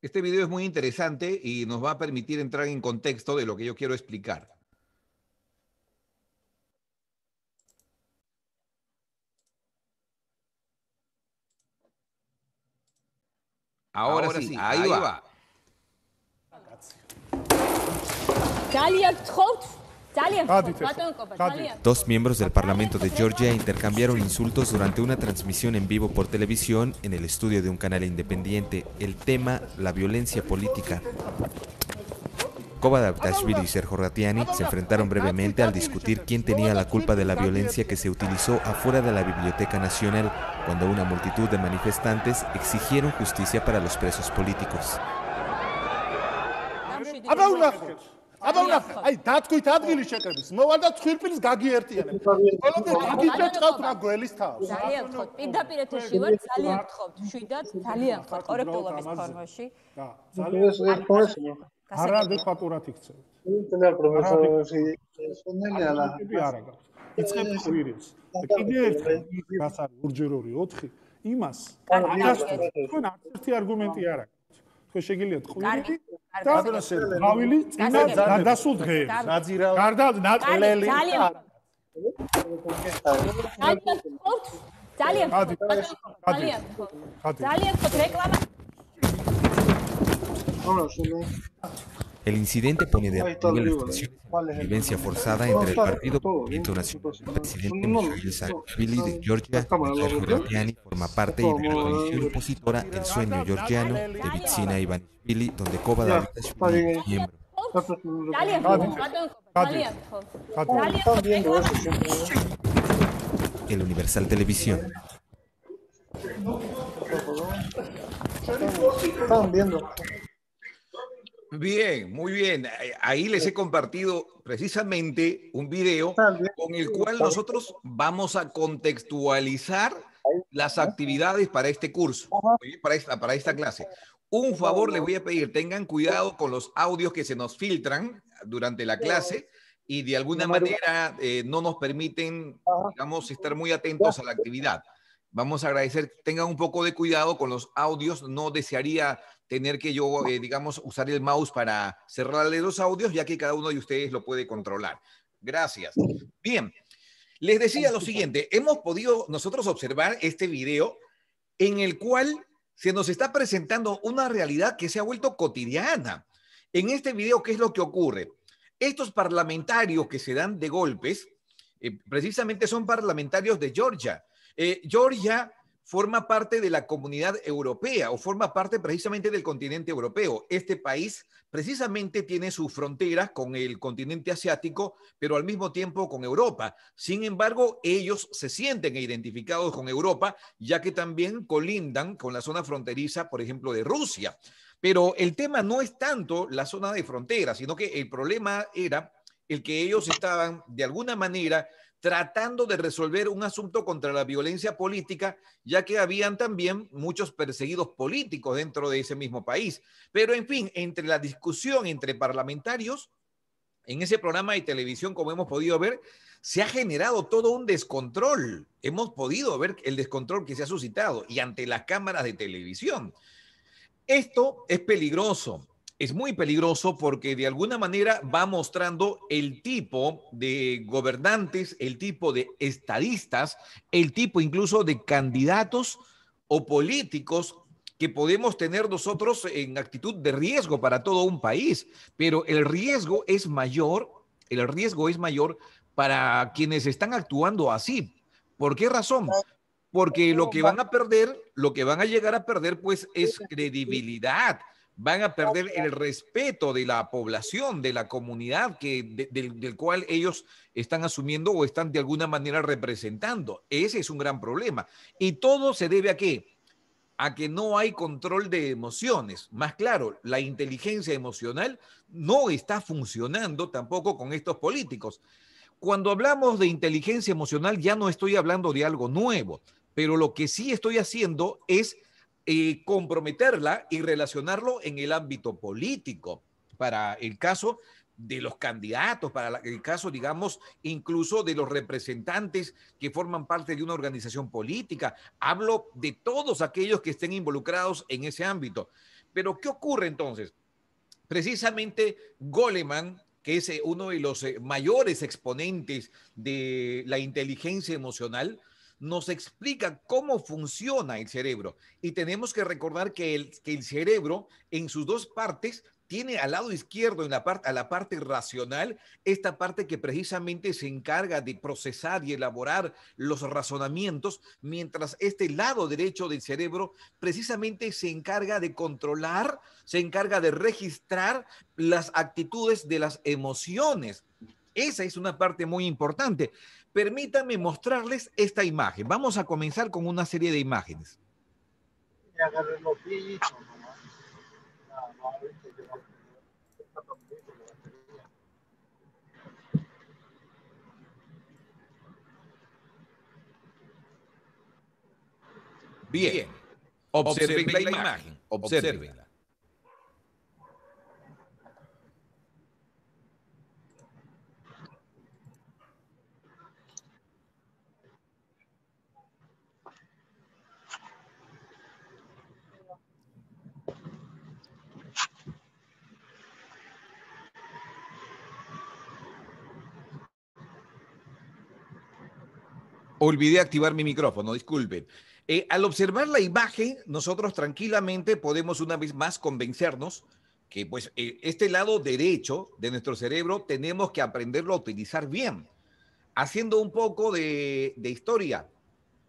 Este video es muy interesante y nos va a permitir entrar en contexto de lo que yo quiero explicar. Ahora sí, ahí va. Dos miembros del Parlamento de Georgia intercambiaron insultos durante una transmisión en vivo por televisión en el estudio de un canal independiente. El tema, la violencia política. Koba Davitashvili y Sergio Ratiani se enfrentaron brevemente al discutir quién tenía la culpa de la violencia que se utilizó afuera de la Biblioteca Nacional, cuando una multitud de manifestantes exigieron justicia para los presos políticos. El incidente pone de relieve las tensiones y la violencia forzada entre el Partido Movimiento Nacional del presidente Mikhail Saakashvili de Georgia y Sergio Ratiani forma parte de la coalición opositora El Sueño Georgiano de Bidzina Ivanishvili, donde Koba Davitashvili es miembro. El Universal Televisión. Bien, muy bien. Ahí les he compartido precisamente un video con el cual nosotros vamos a contextualizar las actividades para este curso, para esta clase. Un favor les voy a pedir, tengan cuidado con los audios que se nos filtran durante la clase y de alguna manera no nos permiten, digamos, estar muy atentos a la actividad. Vamos a agradecer, tengan un poco de cuidado con los audios, no desearía tener que yo, digamos, usar el mouse para cerrarle los audios, ya que cada uno de ustedes lo puede controlar. Gracias. Bien, les decía lo siguiente, hemos podido nosotros observar este video en el cual se nos está presentando una realidad que se ha vuelto cotidiana. En este video, ¿qué es lo que ocurre? Estos parlamentarios que se dan de golpes, precisamente son parlamentarios de Georgia. Georgia forma parte de la comunidad europea o forma parte precisamente del continente europeo. Este país precisamente tiene sus fronteras con el continente asiático, pero al mismo tiempo con Europa. Sin embargo, ellos se sienten identificados con Europa, ya que también colindan con la zona fronteriza, por ejemplo, de Rusia. Pero el tema no es tanto la zona de frontera, sino que el problema era el que ellos estaban, de alguna manera, tratando de resolver un asunto contra la violencia política, ya que habían también muchos perseguidos políticos dentro de ese mismo país. Pero, en fin, entre la discusión entre parlamentarios, en ese programa de televisión, como hemos podido ver, se ha generado todo un descontrol. Hemos podido ver el descontrol que se ha suscitado y ante las cámaras de televisión. Esto es peligroso. Es muy peligroso porque de alguna manera va mostrando el tipo de gobernantes, el tipo de estadistas, el tipo incluso de candidatos o políticos que podemos tener nosotros en actitud de riesgo para todo un país. Pero el riesgo es mayor para quienes están actuando así. ¿Por qué razón? Porque lo que van a perder, lo que van a llegar a perder, pues es credibilidad. Van a perder el respeto de la población, de la comunidad del cual ellos están asumiendo o están de alguna manera representando. Ese es un gran problema. Y todo se debe a qué? A que no hay control de emociones. Más claro, la inteligencia emocional no está funcionando tampoco con estos políticos. Cuando hablamos de inteligencia emocional, ya no estoy hablando de algo nuevo, pero lo que sí estoy haciendo es comprometerla y relacionarlo en el ámbito político, para el caso de los candidatos, para el caso, digamos, incluso de los representantes que forman parte de una organización política. Hablo de todos aquellos que estén involucrados en ese ámbito. Pero ¿qué ocurre entonces? Precisamente Goleman, que es uno de los mayores exponentes de la inteligencia emocional, nos explica cómo funciona el cerebro. Y tenemos que recordar que el cerebro, en sus dos partes, tiene al lado izquierdo, a la parte racional, esta parte que precisamente se encarga de procesar y elaborar los razonamientos, mientras este lado derecho del cerebro precisamente se encarga de controlar, se encarga de registrar las actitudes de las emociones. Esa es una parte muy importante. Permítanme mostrarles esta imagen. Vamos a comenzar con una serie de imágenes. Bien, observen la imagen, observenla. Olvidé activar mi micrófono, disculpen. Al observar la imagen, nosotros tranquilamente podemos una vez más convencernos que pues este lado derecho de nuestro cerebro tenemos que aprenderlo a utilizar bien. Haciendo un poco de historia,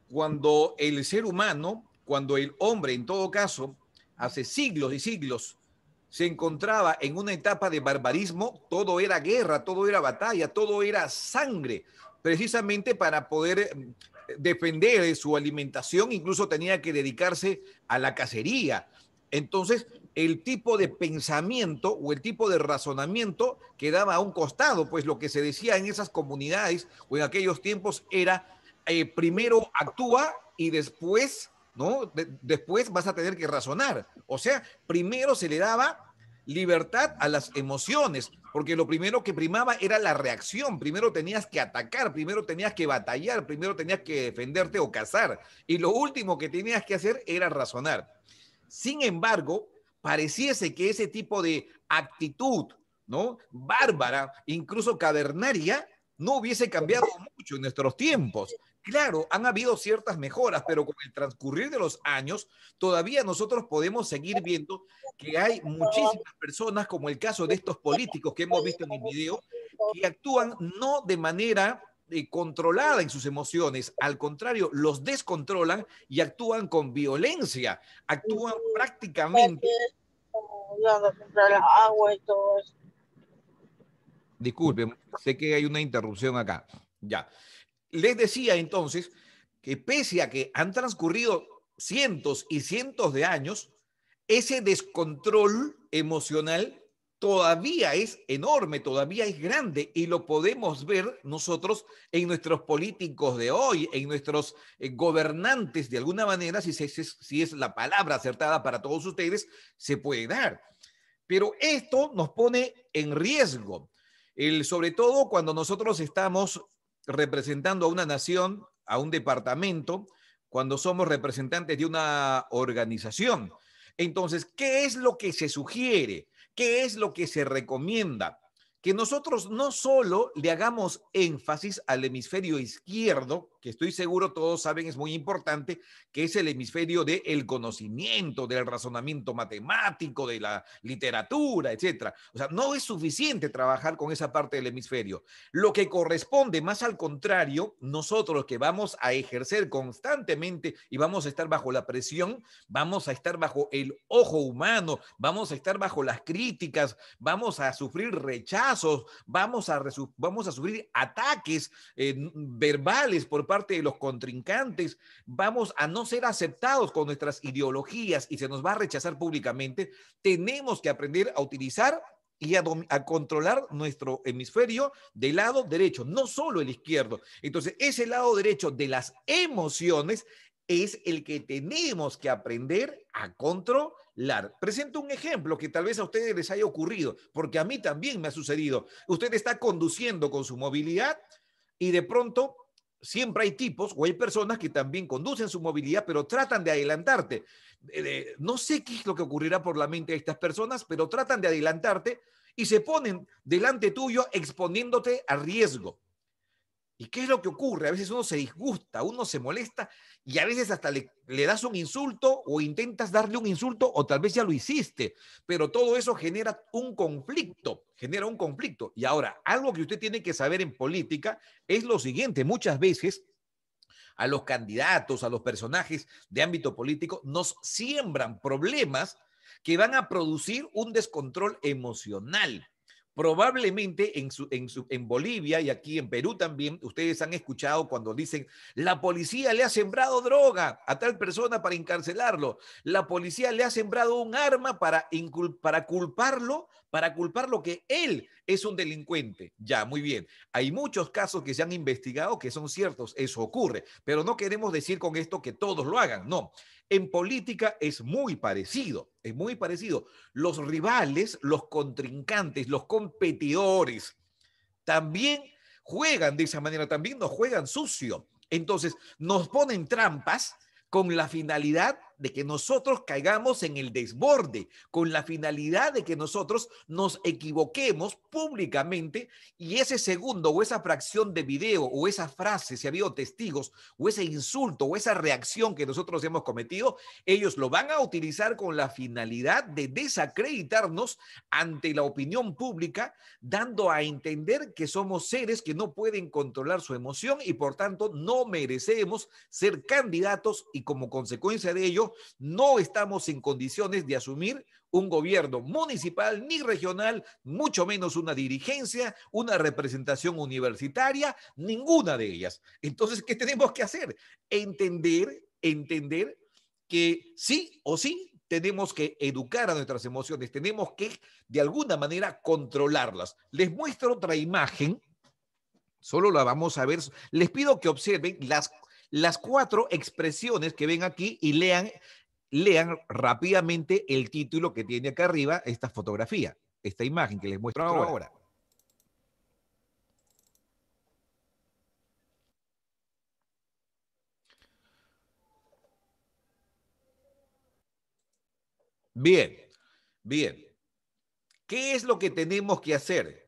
cuando el ser humano, cuando el hombre en todo caso, hace siglos y siglos, se encontraba en una etapa de barbarismo, todo era guerra, todo era batalla, todo era sangre, precisamente para poder defender su alimentación, incluso tenía que dedicarse a la cacería. Entonces, el tipo de pensamiento o el tipo de razonamiento quedaba a un costado, pues lo que se decía en esas comunidades o en aquellos tiempos era primero actúa y después, ¿no? Después vas a tener que razonar. O sea, primero se le daba libertad a las emociones, porque lo primero que primaba era la reacción. Primero tenías que atacar, primero tenías que batallar, primero tenías que defenderte o cazar. Y lo último que tenías que hacer era razonar. Sin embargo, pareciese que ese tipo de actitud, ¿no? Bárbara, incluso cavernaria, no hubiese cambiado mucho en nuestros tiempos. Claro, han habido ciertas mejoras, pero con el transcurrir de los años, todavía nosotros podemos seguir viendo que hay muchísimas personas, como el caso de estos políticos que hemos visto en el video, que actúan no de manera controlada en sus emociones, al contrario, los descontrolan y actúan con violencia, actúan prácticamente... agua y todo eso. Disculpen, sé que hay una interrupción acá. Ya. Les decía entonces que pese a que han transcurrido cientos y cientos de años, ese descontrol emocional todavía es enorme, todavía es grande y lo podemos ver nosotros en nuestros políticos de hoy, en nuestros gobernantes de alguna manera, si es la palabra acertada para todos ustedes, se puede dar. Pero esto nos pone en riesgo, sobre todo cuando nosotros estamos representando a una nación, a un departamento, cuando somos representantes de una organización. Entonces, ¿qué es lo que se sugiere? ¿Qué es lo que se recomienda? Que nosotros no solo le hagamos énfasis al hemisferio izquierdo, que estoy seguro todos saben es muy importante, que es el hemisferio del conocimiento, del razonamiento matemático, de la literatura, etcétera. O sea, no es suficiente trabajar con esa parte del hemisferio. Lo que corresponde, más al contrario, nosotros que vamos a ejercer constantemente y vamos a estar bajo la presión, vamos a estar bajo el ojo humano, vamos a estar bajo las críticas, vamos a sufrir rechazos, vamos a sufrir ataques verbales por parte de los contrincantes, vamos a no ser aceptados con nuestras ideologías y se nos va a rechazar públicamente. Tenemos que aprender a utilizar y a controlar nuestro hemisferio del lado derecho, no solo el izquierdo. Entonces, ese lado derecho de las emociones es el que tenemos que aprender a controlar. Presento un ejemplo que tal vez a ustedes les haya ocurrido, porque a mí también me ha sucedido. Usted está conduciendo con su movilidad y de pronto siempre hay tipos o hay personas que también conducen su movilidad, pero tratan de adelantarte. No sé qué es lo que ocurrirá por la mente de estas personas, pero tratan de adelantarte y se ponen delante tuyo exponiéndote a riesgo. ¿Y qué es lo que ocurre? A veces uno se disgusta, uno se molesta y a veces hasta le das un insulto o intentas darle un insulto o tal vez ya lo hiciste, pero todo eso genera un conflicto, genera un conflicto. Y ahora, algo que usted tiene que saber en política es lo siguiente: muchas veces a los candidatos, a los personajes de ámbito político, nos siembran problemas que van a producir un descontrol emocional. Probablemente en Bolivia y aquí en Perú también, ustedes han escuchado cuando dicen la policía le ha sembrado droga a tal persona para encarcelarlo, la policía le ha sembrado un arma para culparlo que él es un delincuente. Ya, muy bien. Hay muchos casos que se han investigado que son ciertos, eso ocurre, pero no queremos decir con esto que todos lo hagan, no. En política es muy parecido, es muy parecido. Los rivales, los contrincantes, los competidores también juegan de esa manera, también nos juegan sucio. Entonces nos ponen trampas con la finalidad de que nosotros caigamos en el desborde, con la finalidad de que nosotros nos equivoquemos públicamente y ese segundo o esa fracción de video o esa frase, si ha habido testigos, o ese insulto o esa reacción que nosotros hemos cometido, ellos lo van a utilizar con la finalidad de desacreditarnos ante la opinión pública, dando a entender que somos seres que no pueden controlar su emoción y por tanto no merecemos ser candidatos y como consecuencia de ello no estamos en condiciones de asumir un gobierno municipal ni regional, mucho menos una dirigencia, una representación universitaria, ninguna de ellas. Entonces, ¿qué tenemos que hacer? Entender que sí o sí tenemos que educar a nuestras emociones, tenemos que de alguna manera controlarlas. Les muestro otra imagen, solo la vamos a ver. Les pido que observen las 4 expresiones que ven aquí y lean rápidamente el título que tiene acá arriba esta fotografía, esta imagen que les muestro ahora. Bien, bien. ¿Qué es lo que tenemos que hacer?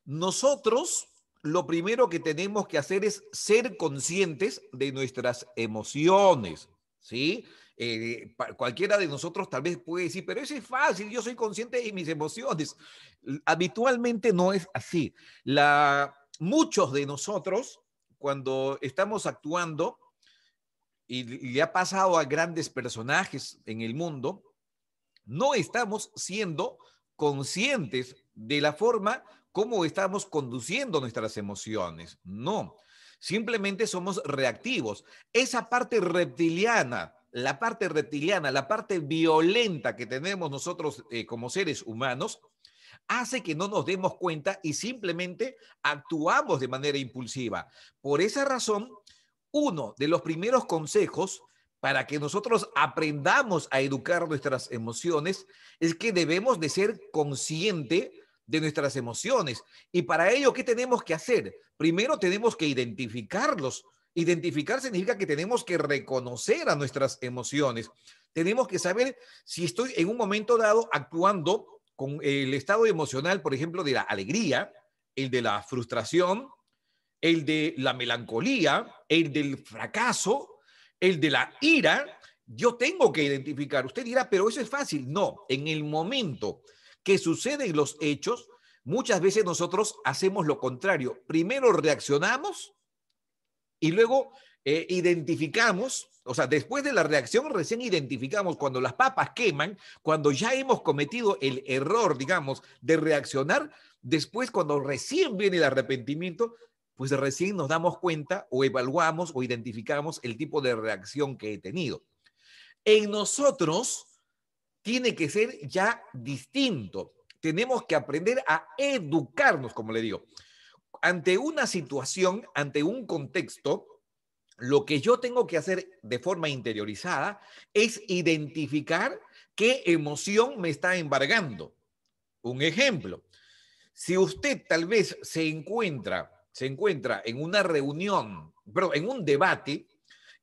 Nosotros lo primero que tenemos que hacer es ser conscientes de nuestras emociones, ¿sí? Cualquiera de nosotros tal vez puede decir, pero eso es fácil, yo soy consciente de mis emociones. Habitualmente no es así. Muchos de nosotros, cuando estamos actuando, y le ha pasado a grandes personajes en el mundo, no estamos siendo conscientes de la forma como estamos conduciendo nuestras emociones. No, simplemente somos reactivos. Esa parte reptiliana, la parte violenta que tenemos nosotros como seres humanos, hace que no nos demos cuenta y simplemente actuamos de manera impulsiva. Por esa razón, uno de los primeros consejos para que nosotros aprendamos a educar nuestras emociones es que debemos de ser conscientes de nuestras emociones. Y para ello, ¿qué tenemos que hacer? Primero tenemos que identificarlos. Identificar significa que tenemos que reconocer a nuestras emociones. Tenemos que saber si estoy en un momento dado actuando con el estado emocional, por ejemplo, de la alegría, el de la frustración, el de la melancolía, el del fracaso, el de la ira. Yo tengo que identificar. Usted dirá, pero eso es fácil. No, en el momento que suceden los hechos, muchas veces nosotros hacemos lo contrario. Primero reaccionamos y luego identificamos, o sea, después de la reacción recién identificamos cuando las papas queman, cuando ya hemos cometido el error, digamos, de reaccionar. Después, cuando recién viene el arrepentimiento, pues recién nos damos cuenta o evaluamos o identificamos el tipo de reacción que he tenido. En nosotros tiene que ser ya distinto. Tenemos que aprender a educarnos, como le digo. Ante una situación, ante un contexto, lo que yo tengo que hacer de forma interiorizada es identificar qué emoción me está embargando. Un ejemplo, si usted tal vez se encuentra en una reunión perdón, en un debate,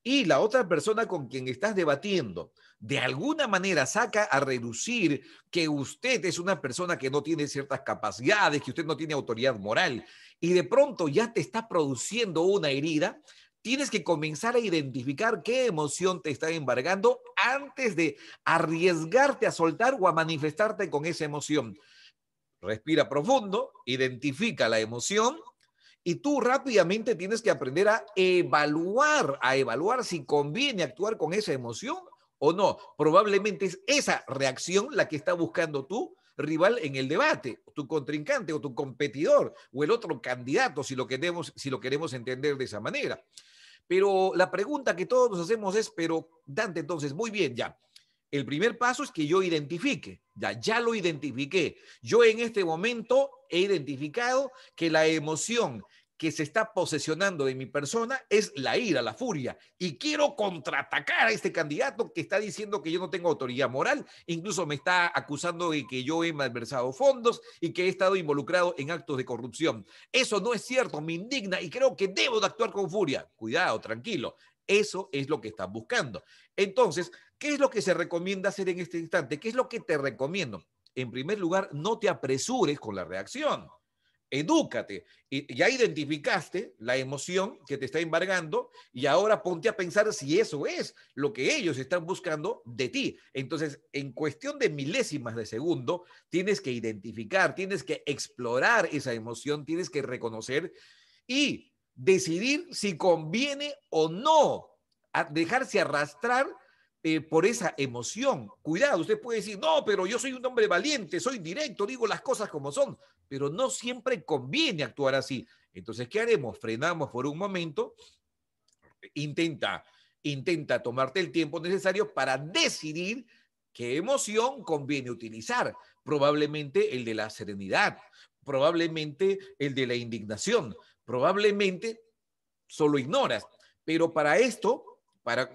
y la otra persona con quien estás debatiendo de alguna manera saca a relucir que usted es una persona que no tiene ciertas capacidades, que usted no tiene autoridad moral, y de pronto ya te está produciendo una herida, tienes que comenzar a identificar qué emoción te está embargando antes de arriesgarte a soltar o a manifestarte con esa emoción. Respira profundo, identifica la emoción y tú rápidamente tienes que aprender a evaluar si conviene actuar con esa emoción o no. Probablemente es esa reacción la que está buscando tu rival en el debate, tu contrincante o tu competidor o el otro candidato, si lo queremos entender de esa manera. Pero la pregunta que todos nos hacemos es, pero Dante, entonces, muy bien, ya. El primer paso es que yo identifique, ya lo identifiqué. Yo en este momento he identificado que la emoción que se está posesionando de mi persona es la ira, la furia, y quiero contraatacar a este candidato que está diciendo que yo no tengo autoridad moral, incluso me está acusando de que yo he malversado fondos y que he estado involucrado en actos de corrupción. Eso no es cierto, me indigna y creo que debo de actuar con furia. Cuidado, tranquilo. Eso es lo que están buscando. Entonces, ¿qué es lo que se recomienda hacer en este instante? ¿Qué es lo que te recomiendo? En primer lugar, no te apresures con la reacción. Edúcate. Ya identificaste la emoción que te está embargando y ahora ponte a pensar si eso es lo que ellos están buscando de ti. Entonces, en cuestión de milésimas de segundo, tienes que identificar, tienes que explorar esa emoción, tienes que reconocer y decidir si conviene o no dejarse arrastrar por esa emoción. Cuidado, usted puede decir, no, pero yo soy un hombre valiente, soy directo, digo las cosas como son, pero no siempre conviene actuar así. Entonces, ¿qué haremos? Frenamos por un momento, intenta tomarte el tiempo necesario para decidir qué emoción conviene utilizar. Probablemente el de la serenidad, probablemente el de la indignación, probablemente solo ignoras. Pero para esto,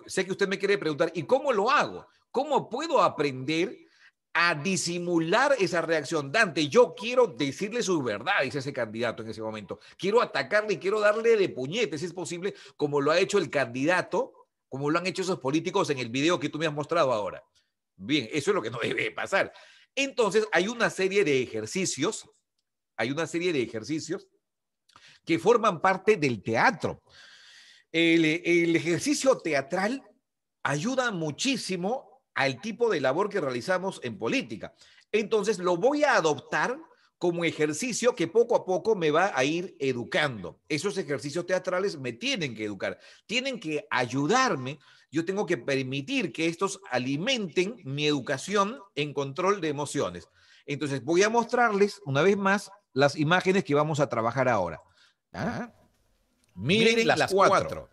sé que usted me quiere preguntar, ¿y cómo lo hago? ¿Cómo puedo aprender a disimular esa reacción? Dante, yo quiero decirle su verdad, dice ese candidato en ese momento. Quiero atacarle y quiero darle de puñetes, si es posible, como lo ha hecho el candidato, como lo han hecho esos políticos en el video que tú me has mostrado ahora. Bien, eso es lo que no debe pasar. Entonces, hay una serie de ejercicios que forman parte del teatro. El ejercicio teatral ayuda muchísimo al tipo de labor que realizamos en política. Entonces lo voy a adoptar como ejercicio que poco a poco me va a ir educando. Esos ejercicios teatrales me tienen que educar, tienen que ayudarme. Yo tengo que permitir que estos alimenten mi educación en control de emociones. Entonces voy a mostrarles una vez más las imágenes que vamos a trabajar ahora. ¿Ah? Miren las cuatro.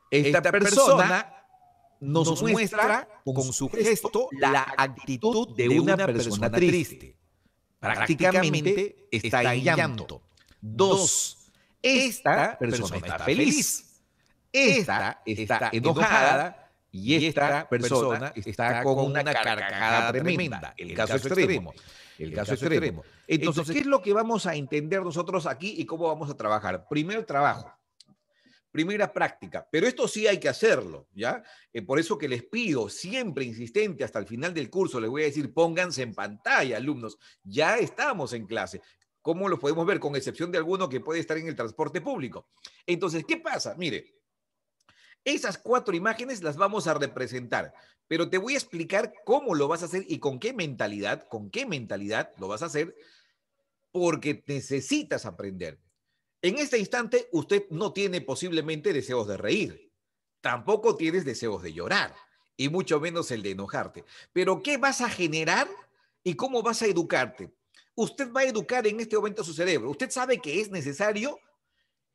Esta persona nos muestra con su gesto la actitud de una persona triste. Prácticamente está en llanto. 2. Esta persona está feliz. Esta está enojada y esta persona está con una carcajada tremenda. El caso extremo. Entonces, ¿qué es lo que vamos a entender nosotros aquí y cómo vamos a trabajar? Primer trabajo. Primera práctica, pero esto sí hay que hacerlo, ¿ya? Por eso que les pido, siempre insistente, hasta el final del curso, les voy a decir, pónganse en pantalla, alumnos, ya estamos en clase. ¿Cómo lo podemos ver? Con excepción de alguno que puede estar en el transporte público. Entonces, ¿qué pasa? Mire, esas 4 imágenes las vamos a representar, pero te voy a explicar cómo lo vas a hacer y con qué mentalidad lo vas a hacer, porque necesitas aprender. En este instante, usted no tiene posiblemente deseos de reír, tampoco tienes deseos de llorar, y mucho menos el de enojarte. Pero ¿qué vas a generar y cómo vas a educarte? Usted va a educar en este momento su cerebro. Usted sabe que es necesario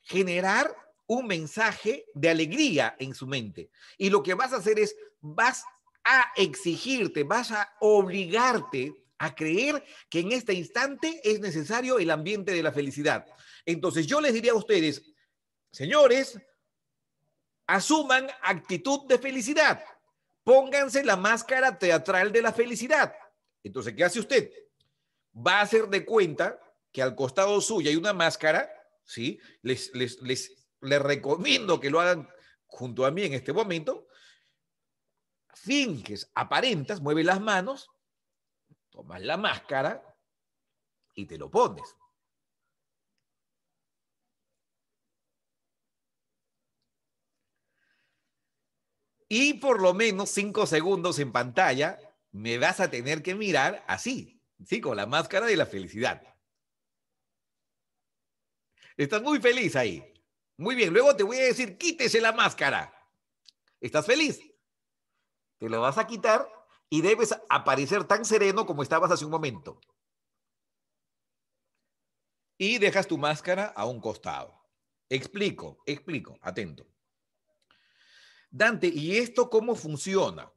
generar un mensaje de alegría en su mente. Y lo que vas a hacer es, vas a exigirte, vas a obligarte a creer que en este instante es necesario el ambiente de la felicidad. Entonces yo les diría a ustedes, señores, asuman actitud de felicidad, pónganse la máscara teatral de la felicidad. Entonces, ¿qué hace usted? Va a hacer de cuenta que al costado suyo hay una máscara, ¿sí? Les les recomiendo que lo hagan junto a mí en este momento. Finges, aparentas, mueves las manos, tomas la máscara y te lo pones. Y por lo menos 5 segundos en pantalla me vas a tener que mirar así, ¿sí? Con la máscara de la felicidad. Estás muy feliz ahí. Muy bien, luego te voy a decir, quítese la máscara. ¿Estás feliz? Te la vas a quitar y debes aparecer tan sereno como estabas hace un momento. Y dejas tu máscara a un costado. Explico, atento. Dante, ¿y esto cómo funciona?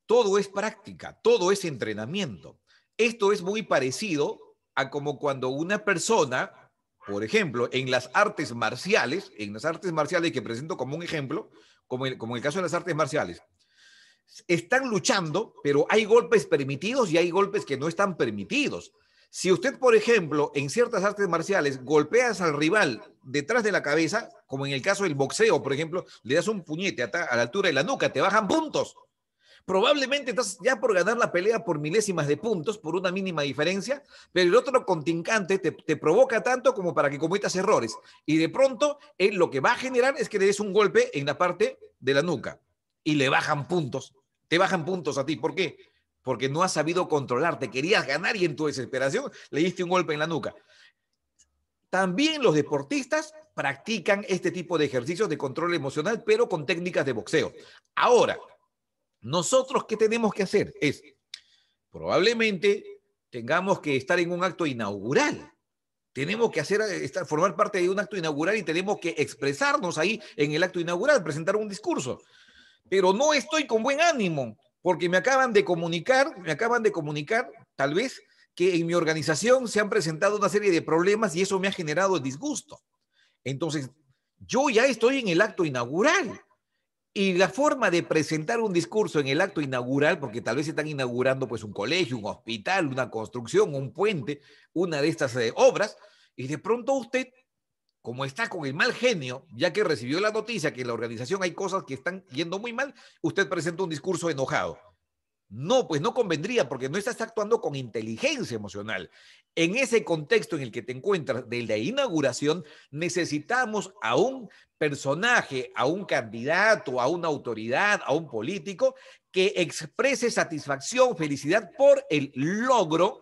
Todo es práctica, todo es entrenamiento. Esto es muy parecido a como cuando una persona, por ejemplo, en las artes marciales que presento como un ejemplo, como en el caso de las artes marciales, están luchando, pero hay golpes permitidos y hay golpes que no están permitidos. Si usted, por ejemplo, en ciertas artes marciales golpeas al rival detrás de la cabeza, como en el caso del boxeo, por ejemplo, le das un puñete a la altura de la nuca, te bajan puntos. Probablemente estás ya por ganar la pelea por milésimas de puntos, por una mínima diferencia, pero el otro contrincante te provoca tanto como para que cometas errores. Y de pronto, lo que va a generar es que le des un golpe en la parte de la nuca y le bajan puntos. Te bajan puntos a ti. ¿Por qué? Porque no has sabido controlarte. Querías ganar y en tu desesperación le diste un golpe en la nuca. También los deportistas practican este tipo de ejercicios de control emocional, pero con técnicas de boxeo. Ahora, nosotros, ¿qué tenemos que hacer? Es, probablemente tengamos que estar en un acto inaugural. Tenemos que formar parte de un acto inaugural y tenemos que expresarnos ahí en el acto inaugural, presentar un discurso. Pero no estoy con buen ánimo, porque me acaban de comunicar, tal vez, que en mi organización se han presentado una serie de problemas y eso me ha generado disgusto. Entonces, yo ya estoy en el acto inaugural. Y la forma de presentar un discurso en el acto inaugural, porque tal vez están inaugurando pues un colegio, un hospital, una construcción, un puente, una de estas obras, y de pronto usted, como está con el mal genio, ya que recibió la noticia que en la organización hay cosas que están yendo muy mal, usted presenta un discurso enojado. No, pues no convendría porque no estás actuando con inteligencia emocional. En ese contexto en el que te encuentras de la inauguración, necesitamos a un personaje, a un candidato, a una autoridad, a un político que exprese satisfacción, felicidad por el logro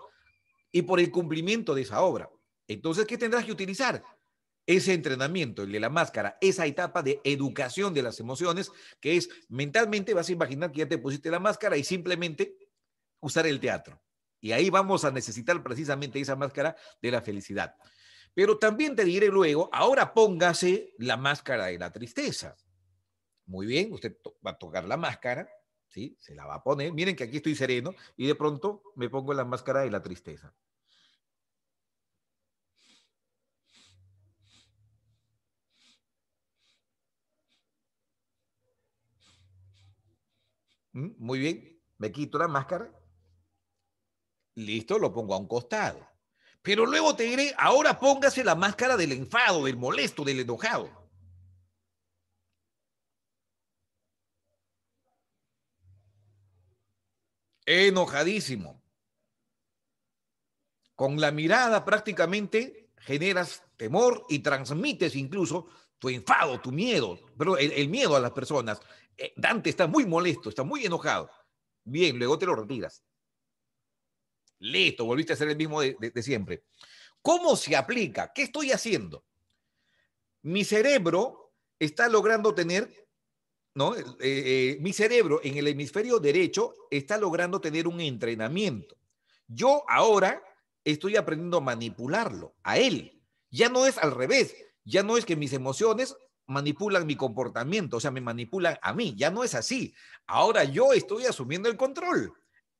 y por el cumplimiento de esa obra. Entonces, ¿qué tendrás que utilizar? Ese entrenamiento, el de la máscara, esa etapa de educación de las emociones, que es mentalmente vas a imaginar que ya te pusiste la máscara y simplemente usar el teatro. Y ahí vamos a necesitar precisamente esa máscara de la felicidad. Pero también te diré luego, ahora póngase la máscara de la tristeza. Muy bien, usted va a tocar la máscara, ¿sí? Se la va a poner. Miren que aquí estoy sereno y de pronto me pongo la máscara de la tristeza. Muy bien, me quito la máscara. Listo, lo pongo a un costado. Pero luego te diré, ahora póngase la máscara del enfado, del molesto, del enojado. Enojadísimo. Con la mirada prácticamente generas temor y transmites incluso tu enfado, tu miedo, pero el miedo a las personas. Dante está muy molesto, está muy enojado. Bien, luego te lo retiras. Listo, volviste a ser el mismo de siempre. ¿Cómo se aplica? ¿Qué estoy haciendo? Mi cerebro está logrando tener, ¿no? Mi cerebro en el hemisferio derecho está logrando tener un entrenamiento. Yo ahora estoy aprendiendo a manipularlo, a él. Ya no es al revés, ya no es que mis emociones manipulan mi comportamiento, o sea, me manipulan a mí, ya no es así. Ahora yo estoy asumiendo el control.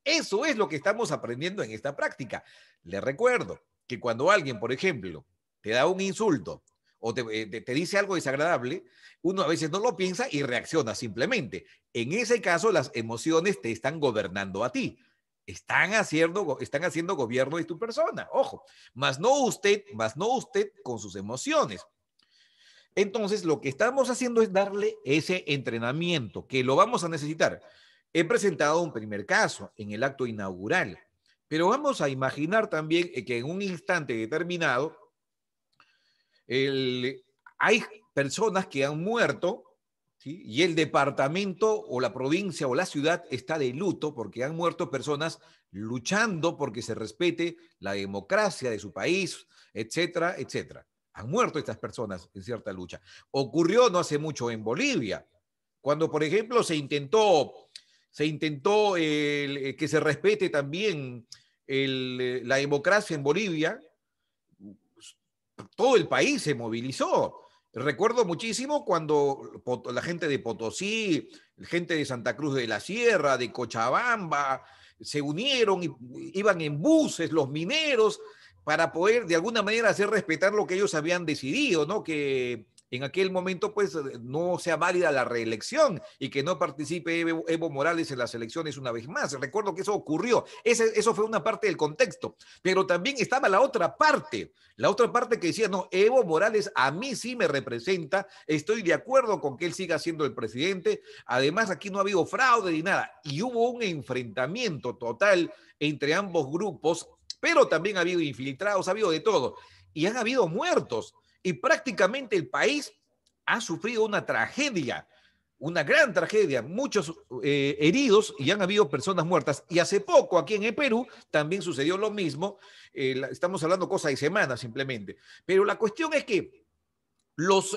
Eso es lo que estamos aprendiendo en esta práctica. Les recuerdo que cuando alguien, por ejemplo, te da un insulto o te dice algo desagradable, uno a veces no lo piensa y reacciona simplemente. En ese caso, las emociones te están gobernando a ti. Están haciendo gobierno de tu persona, ojo, más no usted con sus emociones. Entonces, lo que estamos haciendo es darle ese entrenamiento, que lo vamos a necesitar. He presentado un primer caso en el acto inaugural, pero vamos a imaginar también que en un instante determinado hay personas que han muerto, ¿sí? Y el departamento o la provincia o la ciudad está de luto porque han muerto personas luchando porque se respete la democracia de su país, etcétera, etcétera. Han muerto estas personas en cierta lucha. Ocurrió no hace mucho en Bolivia, cuando, por ejemplo, se intentó que se respete también la democracia en Bolivia. Todo el país se movilizó. Recuerdo muchísimo cuando la gente de Potosí, gente de Santa Cruz de la Sierra, de Cochabamba, se unieron y iban en buses, los mineros, para poder de alguna manera hacer respetar lo que ellos habían decidido, ¿no? Que en aquel momento pues no sea válida la reelección y que no participe Evo Morales en las elecciones una vez más. Recuerdo que eso ocurrió. Eso fue una parte del contexto. Pero también estaba la otra parte que decía, no, Evo Morales a mí sí me representa, estoy de acuerdo con que él siga siendo el presidente, además aquí no ha habido fraude ni nada. Y hubo un enfrentamiento total entre ambos grupos, pero también ha habido infiltrados, ha habido de todo. Y han habido muertos. Y prácticamente el país ha sufrido una tragedia, una gran tragedia, muchos heridos y han habido personas muertas. Y hace poco aquí en el Perú también sucedió lo mismo. Estamos hablando cosas de semanas simplemente. Pero la cuestión es que los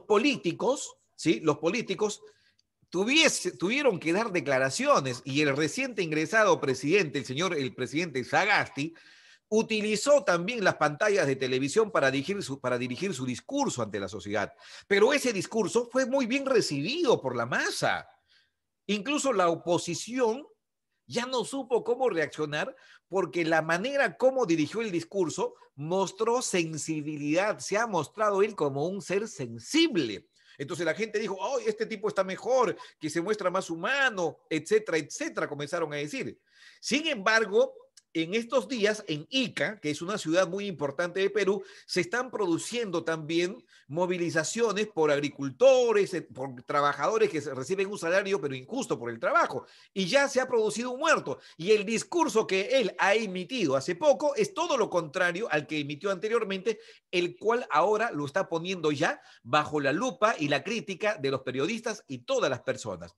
políticos, ¿sí? Los políticos tuvieron que dar declaraciones y el reciente ingresado presidente, el presidente Sagasti, utilizó también las pantallas de televisión para dirigir su discurso ante la sociedad. Pero ese discurso fue muy bien recibido por la masa. Incluso la oposición ya no supo cómo reaccionar porque la manera como dirigió el discurso mostró sensibilidad, se ha mostrado él como un ser sensible. Entonces la gente dijo, oh, este tipo está mejor, que se muestra más humano, etcétera, etcétera, comenzaron a decir. Sin embargo, en estos días en Ica, que es una ciudad muy importante de Perú, se están produciendo también movilizaciones por agricultores, por trabajadores que reciben un salario pero injusto por el trabajo. Y ya se ha producido un muerto. Y el discurso que él ha emitido hace poco es todo lo contrario al que emitió anteriormente, el cual ahora lo está poniendo ya bajo la lupa y la crítica de los periodistas y todas las personas.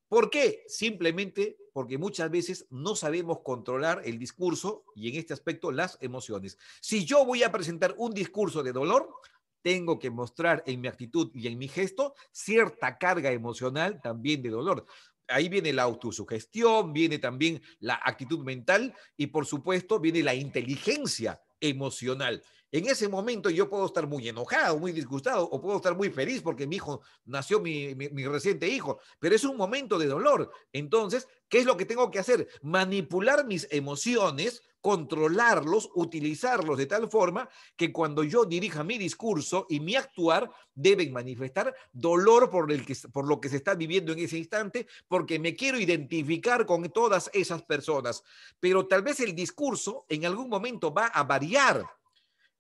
¿Por qué? Simplemente porque muchas veces no sabemos controlar el discurso y en este aspecto las emociones. Si yo voy a presentar un discurso de dolor, tengo que mostrar en mi actitud y en mi gesto cierta carga emocional también de dolor. Ahí viene la autosugestión, viene también la actitud mental y por supuesto viene la inteligencia emocional. En ese momento yo puedo estar muy enojado, muy disgustado, o puedo estar muy feliz porque mi hijo nació, mi reciente hijo, pero es un momento de dolor. Entonces, ¿qué es lo que tengo que hacer? Manipular mis emociones, controlarlos, utilizarlos de tal forma que cuando yo dirija mi discurso y mi actuar deben manifestar dolor por lo que se está viviendo en ese instante, porque me quiero identificar con todas esas personas. Pero tal vez el discurso en algún momento va a variar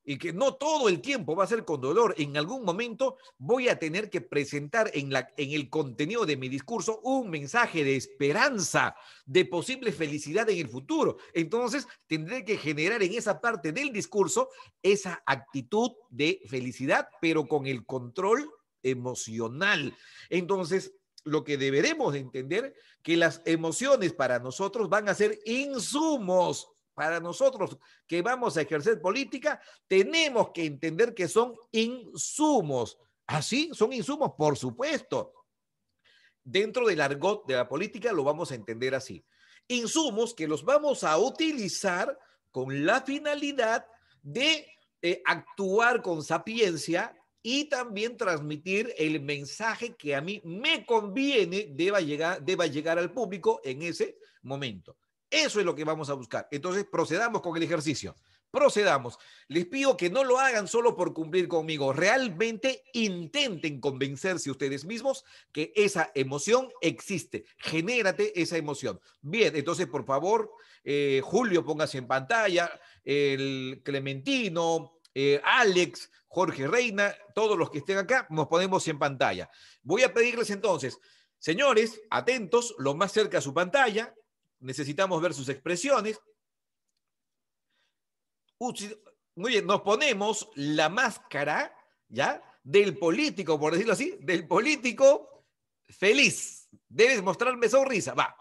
y que no todo el tiempo va a ser con dolor. En algún momento voy a tener que presentar en el contenido de mi discurso un mensaje de esperanza, de posible felicidad en el futuro. Entonces, tendré que generar en esa parte del discurso esa actitud de felicidad, pero con el control emocional. Entonces, lo que deberemos de entender que las emociones para nosotros van a ser insumos. Para nosotros que vamos a ejercer política, tenemos que entender que son insumos. ¿Así? ¿Son insumos? Por supuesto. Dentro del argot de la política lo vamos a entender así. Insumos que los vamos a utilizar con la finalidad de actuar con sapiencia y también transmitir el mensaje que a mí me conviene deba llegar al público en ese momento. Eso es lo que vamos a buscar. Entonces, procedamos con el ejercicio. Procedamos. Les pido que no lo hagan solo por cumplir conmigo. Realmente intenten convencerse ustedes mismos que esa emoción existe. Genérate esa emoción. Bien, entonces, por favor, Julio, póngase en pantalla. El Clementino, Alex, Jorge Reina, todos los que estén acá, nos ponemos en pantalla. Voy a pedirles entonces, señores, atentos, lo más cerca a su pantalla, necesitamos ver sus expresiones. Muy bien, nos ponemos la máscara, ¿ya? Del político, por decirlo así, del político feliz. Debes mostrarme sonrisa, va.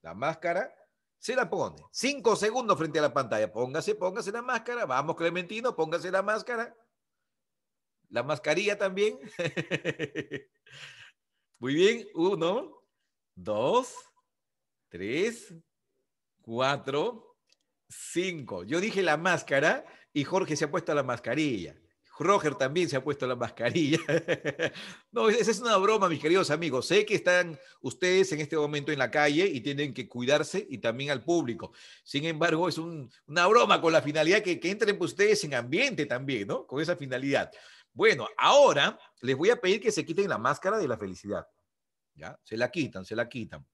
La máscara se la pone. 5 segundos frente a la pantalla. Póngase la máscara. Vamos, Clementino, póngase la máscara. La mascarilla también. Muy bien. 1, 2, 3, 4, 5. Yo dije la máscara y Jorge se ha puesto la mascarilla. Roger también se ha puesto la mascarilla. No, esa es una broma, mis queridos amigos. Sé que están ustedes en este momento en la calle y tienen que cuidarse y también al público. Sin embargo, es una broma con la finalidad que entren ustedes en ambiente también, ¿no? Con esa finalidad. Bueno, ahora les voy a pedir que se quiten la máscara de la felicidad. ¿Ya? Se la quitan, se la quitan.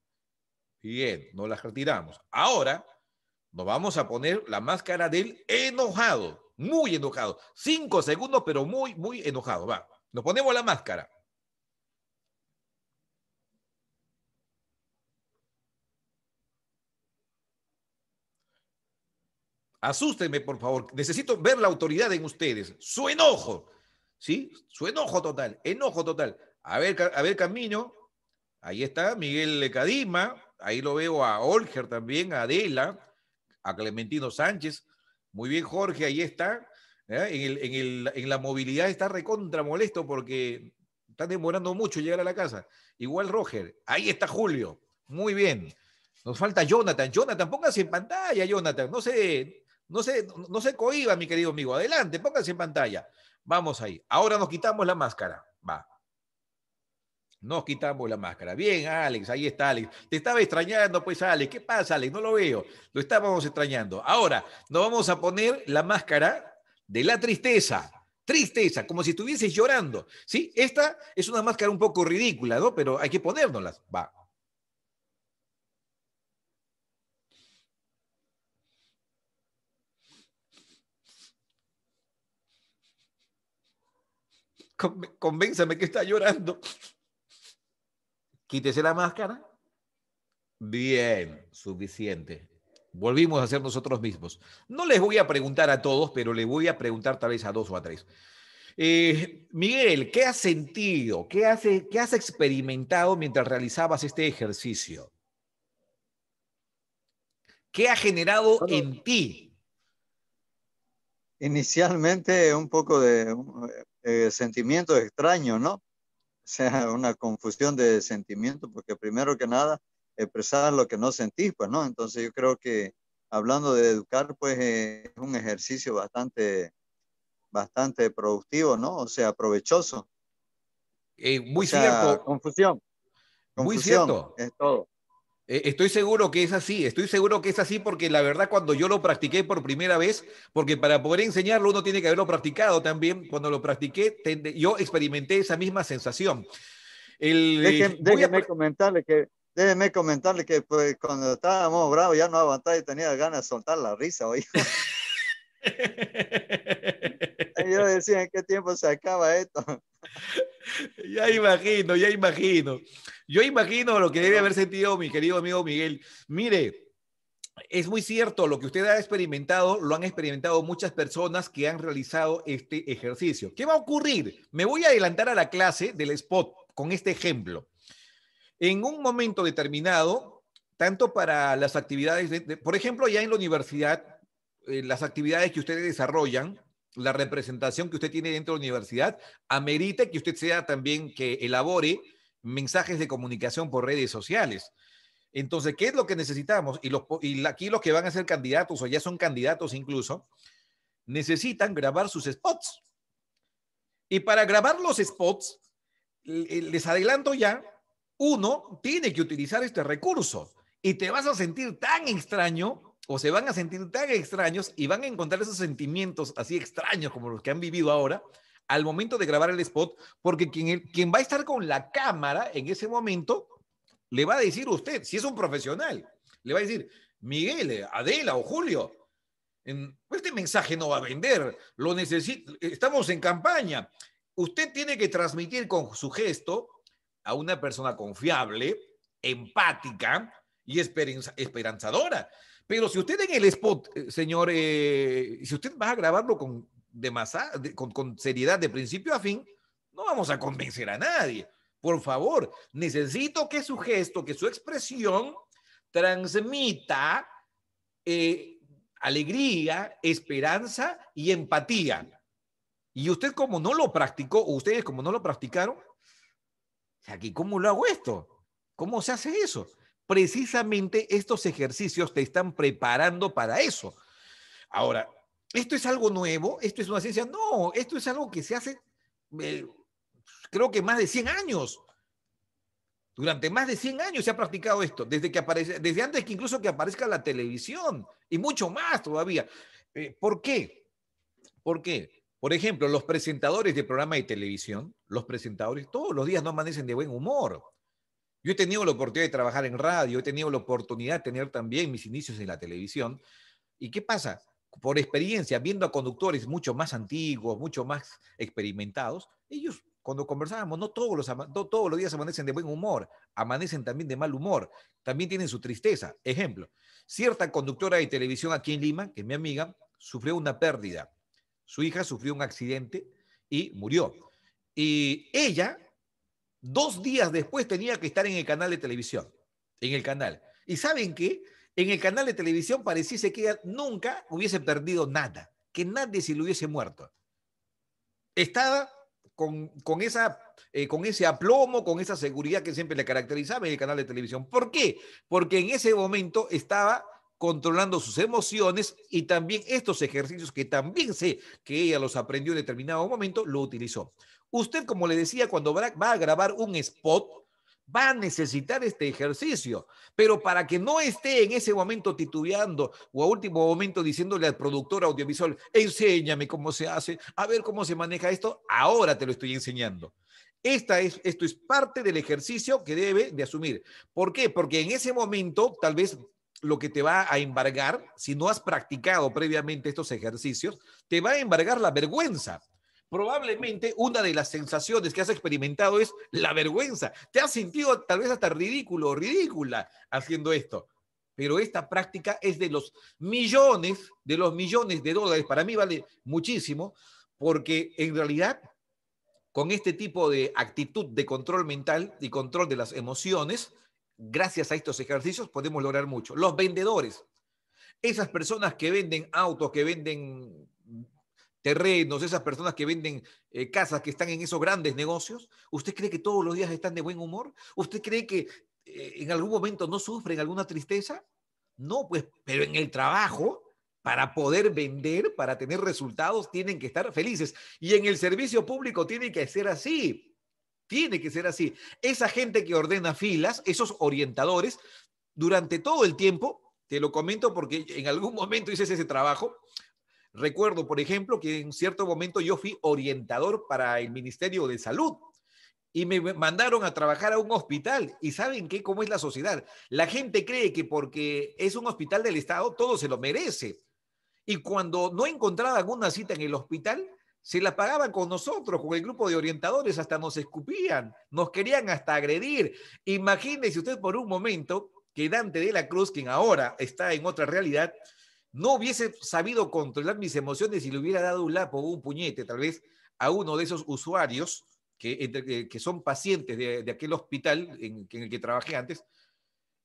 Bien, nos la retiramos. Ahora nos vamos a poner la máscara del enojado. Muy enojado. 5 segundos, pero muy, muy enojado. Va. Nos ponemos la máscara. Asústenme, por favor. Necesito ver la autoridad en ustedes. Su enojo. ¿Sí? Su enojo total. Enojo total. A ver, Camino. Ahí está Miguel Cadima. Ahí lo veo a Olger también, a Adela, a Clementino Sánchez. Muy bien, Jorge, ahí está. En la movilidad está recontra molesto porque está demorando mucho llegar a la casa. Igual Roger, ahí está Julio, muy bien. Nos falta Jonathan. Jonathan, póngase en pantalla, Jonathan. No se cohiba, mi querido amigo. Adelante, póngase en pantalla. Vamos ahí. Ahora nos quitamos la máscara. Va. Nos quitamos la máscara. Bien, Alex, ahí está Alex. Te estaba extrañando, pues, Alex. ¿Qué pasa, Alex? No lo veo. Lo estábamos extrañando. Ahora, nos vamos a poner la máscara de la tristeza. Tristeza, como si estuvieses llorando. ¿Sí? Esta es una máscara un poco ridícula, ¿no? Pero hay que ponérnoslas. Va. Convénzame que está llorando. Quítese la máscara. Bien, suficiente. Volvimos a ser nosotros mismos. No les voy a preguntar a todos, pero les voy a preguntar tal vez a 2 o a 3. Miguel, ¿qué has sentido? ¿Qué has experimentado mientras realizabas este ejercicio? ¿Qué ha generado en ti? Inicialmente un poco de sentimientos extraños, ¿no? O sea, una confusión de sentimientos, porque primero que nada, expresar lo que no sentís, pues, ¿no? Entonces yo creo que hablando de educar, pues es un ejercicio bastante productivo, ¿no? O sea, provechoso. Muy cierto. Confusión. Muy cierto. Es todo. Estoy seguro que es así porque la verdad cuando yo lo practiqué por primera vez, porque para poder enseñarlo uno tiene que haberlo practicado también, cuando lo practiqué yo experimenté esa misma sensación. Déjeme comentarle que pues, cuando estábamos bravos ya no aguantaba y tenía ganas de soltar la risa, oye. Yo decía, ¿en qué tiempo se acaba esto? Ya imagino. Yo imagino lo que debe haber sentido mi querido amigo Miguel. Mire, es muy cierto lo que usted ha experimentado, lo han experimentado muchas personas que han realizado este ejercicio. ¿Qué va a ocurrir? Me voy a adelantar a la clase del spot con este ejemplo. En un momento determinado, tanto para las actividades, por ejemplo, ya en la universidad, las actividades que ustedes desarrollan, la representación que usted tiene dentro de la universidad, amerita que usted sea también que elabore mensajes de comunicación por redes sociales. Entonces, ¿qué es lo que necesitamos? Y aquí los que van a ser candidatos o ya son candidatos incluso, necesitan grabar sus spots. Y para grabar los spots, les adelanto ya, uno tiene que utilizar este recurso y te vas a sentir tan extraño o se van a sentir tan extraños y van a encontrar esos sentimientos así extraños como los que han vivido ahora al momento de grabar el spot, porque quien va a estar con la cámara en ese momento le va a decir usted, si es un profesional, le va a decir, Miguel, Adela o Julio, Este mensaje no va a vender, lo necesita, estamos en campaña. Usted tiene que transmitir con su gesto a una persona confiable, empática y esperanzadora. Pero si usted en el spot, señor, si usted va a grabarlo con seriedad de principio a fin, no vamos a convencer a nadie. Por favor, necesito que su gesto, que su expresión transmita alegría, esperanza y empatía. Y usted como no lo practicó, o ustedes como no lo practicaron, aquí ¿cómo lo hago esto? ¿Cómo se hace eso? Precisamente estos ejercicios te están preparando para eso. Ahora, ¿esto es algo nuevo? ¿Esto es una ciencia? No, esto es algo que se hace, creo que más de 100 años. Durante más de 100 años se ha practicado esto, desde antes que incluso que aparezca la televisión, y mucho más todavía. ¿Por qué? ¿Por qué? Por ejemplo, los presentadores de programas de televisión, los presentadores todos los días no amanecen de buen humor. Yo he tenido la oportunidad de trabajar en radio, he tenido la oportunidad de tener también mis inicios en la televisión. ¿Y qué pasa? Por experiencia, viendo a conductores mucho más antiguos, mucho más experimentados, ellos, cuando conversábamos, no todos los días amanecen de buen humor, amanecen también de mal humor, también tienen su tristeza. Ejemplo, cierta conductora de televisión aquí en Lima, que es mi amiga, sufrió una pérdida. Su hija sufrió un accidente y murió. Y ella, 2 días después, tenía que estar en el canal de televisión, en el canal. ¿Y saben qué? En el canal de televisión pareciese que ella nunca hubiese perdido nada, que nadie se le hubiese muerto. Estaba con ese aplomo, con esa seguridad que siempre le caracterizaba en el canal de televisión. ¿Por qué? Porque en ese momento estaba controlando sus emociones y también estos ejercicios que también sé que ella los aprendió en determinado momento, lo utilizó. Usted, como le decía, cuando va a grabar un spot, va a necesitar este ejercicio, pero para que no esté en ese momento titubeando o a último momento diciéndole al productor audiovisual, enséñame cómo se hace, a ver cómo se maneja esto, ahora te lo estoy enseñando. Esto es parte del ejercicio que debe de asumir. ¿Por qué? Porque en ese momento tal vez lo que te va a embargar, si no has practicado previamente estos ejercicios, te va a embargar la vergüenza. Probablemente una de las sensaciones que has experimentado es la vergüenza. Te has sentido tal vez hasta ridículo o ridícula haciendo esto. Pero esta práctica es de los millones de dólares. Para mí vale muchísimo porque en realidad con este tipo de actitud de control mental y control de las emociones, gracias a estos ejercicios podemos lograr mucho. Los vendedores, esas personas que venden autos, que venden terrenos, esas personas que venden casas, que están en esos grandes negocios, ¿usted cree que todos los días están de buen humor? ¿Usted cree que en algún momento no sufren alguna tristeza? No, pues, pero en el trabajo, para poder vender, para tener resultados, tienen que estar felices. Y en el servicio público tiene que ser así. Tiene que ser así. Esa gente que ordena filas, esos orientadores, durante todo el tiempo, te lo comento porque en algún momento hice ese trabajo. Recuerdo, por ejemplo, que en cierto momento yo fui orientador para el Ministerio de Salud y me mandaron a trabajar a un hospital. ¿Y saben qué? ¿Cómo es la sociedad? La gente cree que porque es un hospital del Estado, todo se lo merece. Y cuando no encontraban una cita en el hospital, se la pagaban con nosotros, con el grupo de orientadores, hasta nos escupían, nos querían hasta agredir. Imagínese usted por un momento que Dante de la Cruz, quien ahora está en otra realidad, no hubiese sabido controlar mis emociones y le hubiera dado un lapo o un puñete, tal vez, a uno de esos usuarios que son pacientes de aquel hospital en el que trabajé antes,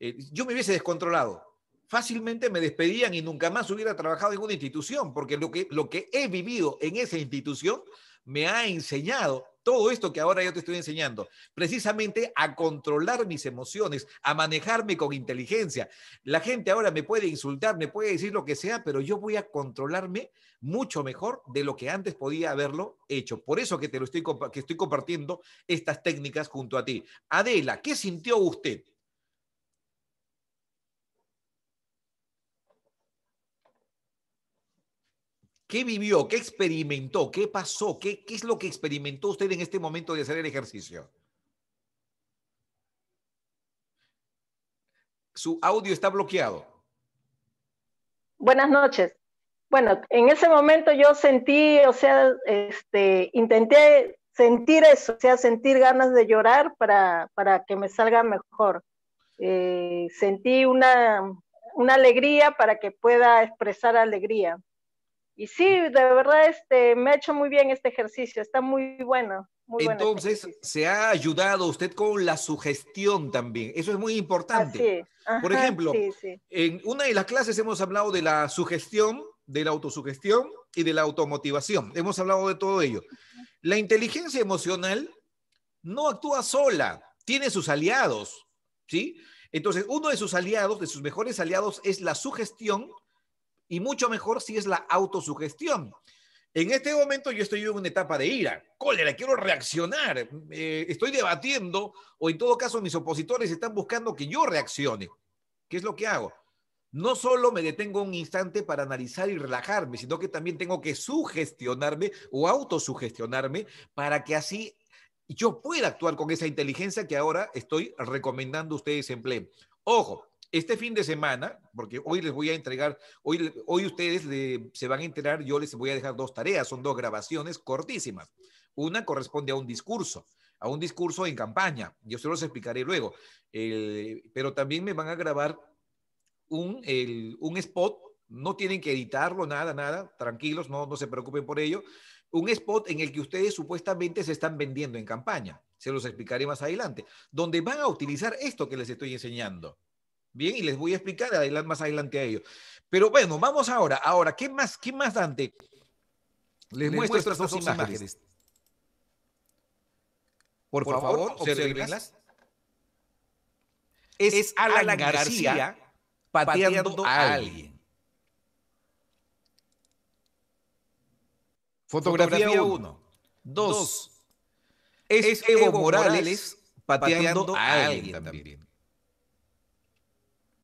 yo me hubiese descontrolado. Fácilmente me despedían y nunca más hubiera trabajado en una institución, porque lo que he vivido en esa institución me ha enseñado todo esto que ahora yo te estoy enseñando, precisamente a controlar mis emociones, a manejarme con inteligencia. La gente ahora me puede insultar, me puede decir lo que sea, pero yo voy a controlarme mucho mejor de lo que antes podía haberlo hecho. Por eso que estoy compartiendo estas técnicas junto a ti. Adela, ¿qué sintió usted? ¿Qué vivió? ¿Qué experimentó? ¿Qué pasó? ¿Qué es lo que experimentó usted en este momento de hacer el ejercicio? Su audio está bloqueado. Buenas noches. bueno, en ese momento yo sentí, o sea, intenté sentir eso, o sea, sentir ganas de llorar para que me salga mejor. Sentí una alegría para que pueda expresar alegría. Y sí, de verdad, me ha hecho muy bien este ejercicio, está muy bueno. Muy Entonces, se ha ayudado usted con la sugestión también. Eso es muy importante. Así, ajá, por ejemplo, sí. en una de las clases hemos hablado de la sugestión, de la autosugestión y de la automotivación. Hemos hablado de todo ello. La inteligencia emocional no actúa sola, tiene sus aliados, ¿sí? Entonces, uno de sus aliados, de sus mejores aliados, es la sugestión y mucho mejor si es la autosugestión. En este momento yo estoy en una etapa de ira, cólera, quiero reaccionar, estoy debatiendo o en todo caso mis opositores están buscando que yo reaccione. ¿Qué es lo que hago? No solo me detengo un instante para analizar y relajarme, sino que también tengo que sugestionarme o autosugestionarme para que así yo pueda actuar con esa inteligencia que ahora estoy recomendando a ustedes empleen. Ojo, este fin de semana, porque hoy les voy a entregar, hoy ustedes se van a enterar, yo les voy a dejar 2 tareas, son 2 grabaciones cortísimas. Una corresponde a un discurso en campaña, yo se los explicaré luego, pero también me van a grabar un spot, no tienen que editarlo, nada, tranquilos, no se preocupen por ello, un spot en el que ustedes supuestamente se están vendiendo en campaña, se los explicaré más adelante, donde van a utilizar esto que les estoy enseñando. Bien, y les voy a explicar más adelante a ello. Pero bueno, vamos ahora. Ahora, ¿qué más, Dante? Les muestro estas 2 imágenes. Por favor, observenlas. Es Alan García pateando a alguien. Fotografía 1. 2. Es Evo Morales pateando a alguien también.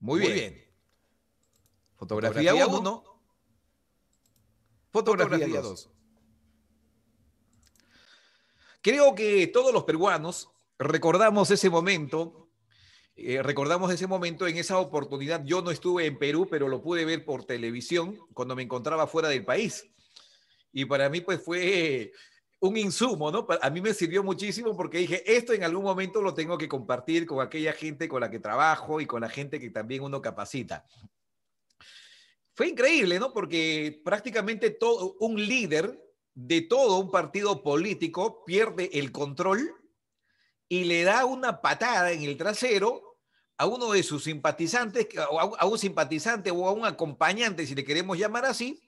Muy bien. Fotografía 1. Fotografía 2. Creo que todos los peruanos recordamos ese momento. En esa oportunidad. Yo no estuve en Perú, pero lo pude ver por televisión cuando me encontraba fuera del país. Y para mí pues fue un insumo, ¿no? A mí me sirvió muchísimo porque dije, esto en algún momento lo tengo que compartir con aquella gente con la que trabajo y con la gente que también uno capacita. Fue increíble, ¿no? Porque prácticamente todo un líder de todo un partido político pierde el control y le da una patada en el trasero a uno de sus simpatizantes, a un simpatizante o a un acompañante, si le queremos llamar así,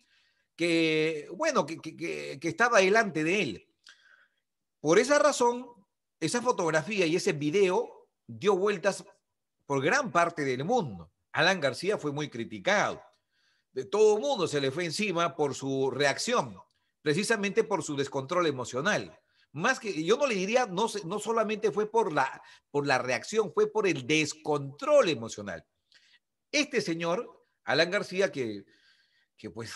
que estaba delante de él. Por esa razón, esa fotografía y ese video dio vueltas por gran parte del mundo. Alan García fue muy criticado. De todo el mundo se le fue encima por su reacción, precisamente por su descontrol emocional. Más que, yo no le diría, no solamente fue por la reacción, fue por el descontrol emocional. Este señor, Alan García, que pues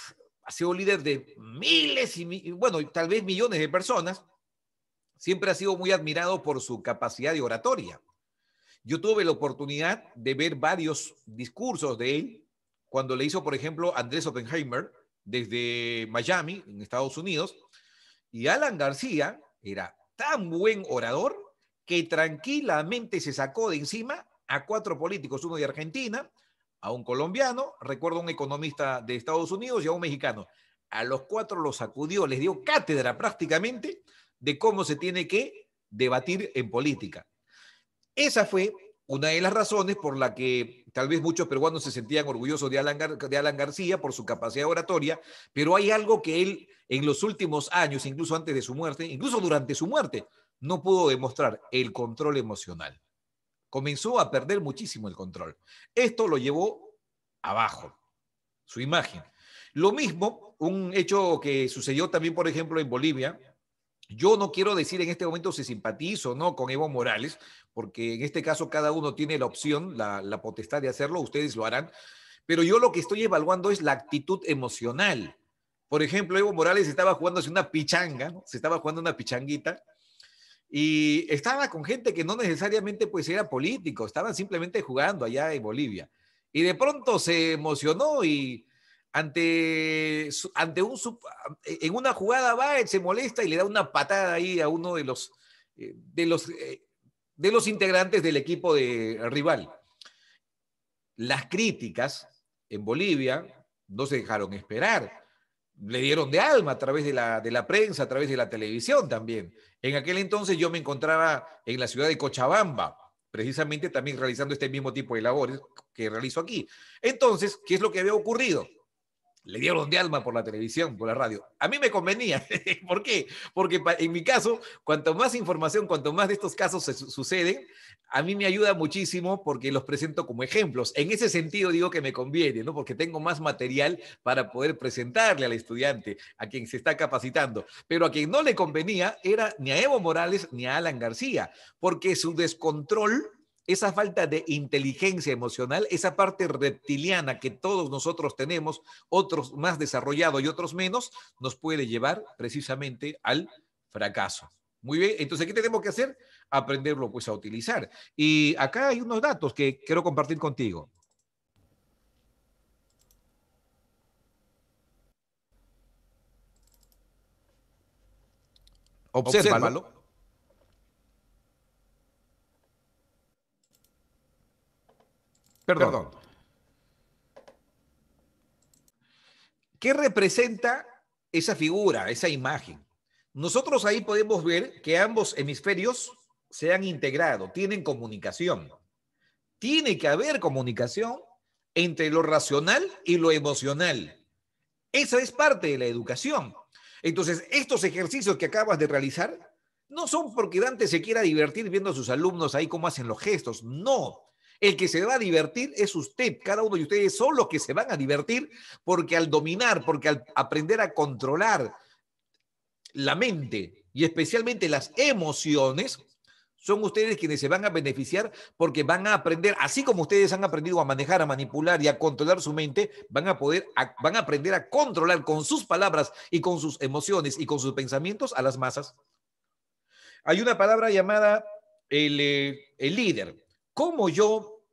ha sido líder de miles y, bueno, tal vez millones de personas, siempre ha sido muy admirado por su capacidad de oratoria. Yo tuve la oportunidad de ver varios discursos de él cuando le hizo, por ejemplo, Andrés Oppenheimer desde Miami, en Estados Unidos, y Alan García era tan buen orador que tranquilamente se sacó de encima a 4 políticos, uno de Argentina, a un colombiano, recuerdo un economista de Estados Unidos y a un mexicano. A los 4 los sacudió, les dio cátedra prácticamente de cómo se tiene que debatir en política. Esa fue una de las razones por la que tal vez muchos peruanos se sentían orgullosos de Alan García por su capacidad oratoria, pero hay algo que él en los últimos años, incluso antes de su muerte, incluso durante su muerte, no pudo demostrar: el control emocional. Comenzó a perder muchísimo el control. Esto lo llevó abajo, su imagen. Lo mismo, un hecho que sucedió también, por ejemplo, en Bolivia. Yo no quiero decir en este momento si simpatizo o no con Evo Morales, porque en este caso cada uno tiene la opción, la potestad de hacerlo, ustedes lo harán, pero yo lo que estoy evaluando es la actitud emocional. Por ejemplo, Evo Morales estaba jugándose una pichanga, ¿no? Se estaba jugando una pichanguita, y estaba con gente que no necesariamente pues era político, estaban simplemente jugando allá en Bolivia. Y de pronto se emocionó y en una jugada va, se molesta y le da una patada ahí a uno de los integrantes del equipo rival. Las críticas en Bolivia no se dejaron esperar. Le dieron de alma a través de la prensa, a través de la televisión también. En aquel entonces yo me encontraba en la ciudad de Cochabamba, precisamente también realizando este mismo tipo de labores que realizo aquí. Entonces, ¿qué es lo que había ocurrido? Le dieron de alma por la televisión, por la radio. A mí me convenía. ¿Por qué? Porque en mi caso, cuanto más información, cuanto más de estos casos suceden, a mí me ayuda muchísimo porque los presento como ejemplos. En ese sentido digo que me conviene, ¿no? Porque tengo más material para poder presentarle al estudiante, a quien se está capacitando. Pero a quien no le convenía era ni a Evo Morales ni a Alan García, porque su descontrol, esa falta de inteligencia emocional, esa parte reptiliana que todos nosotros tenemos, otros más desarrollados y otros menos, nos puede llevar precisamente al fracaso. Muy bien, entonces, ¿qué tenemos que hacer? Aprenderlo pues a utilizar. Y acá hay unos datos que quiero compartir contigo. Obsérvalo. Perdón. ¿Qué representa esa figura, esa imagen? Nosotros ahí podemos ver que ambos hemisferios se han integrado, tienen comunicación. Tiene que haber comunicación entre lo racional y lo emocional. Esa es parte de la educación. Entonces, estos ejercicios que acabas de realizar no son porque Dante se quiera divertir viendo a sus alumnos ahí cómo hacen los gestos. No. El que se va a divertir es usted. Cada uno de ustedes son los que se van a divertir porque al dominar, porque al aprender a controlar la mente y especialmente las emociones, son ustedes quienes se van a beneficiar porque van a aprender, así como ustedes han aprendido a manejar, a manipular y a controlar su mente, van a aprender a controlar con sus palabras y con sus emociones y con sus pensamientos a las masas. Hay una palabra llamada el líder. ¿Cómo yo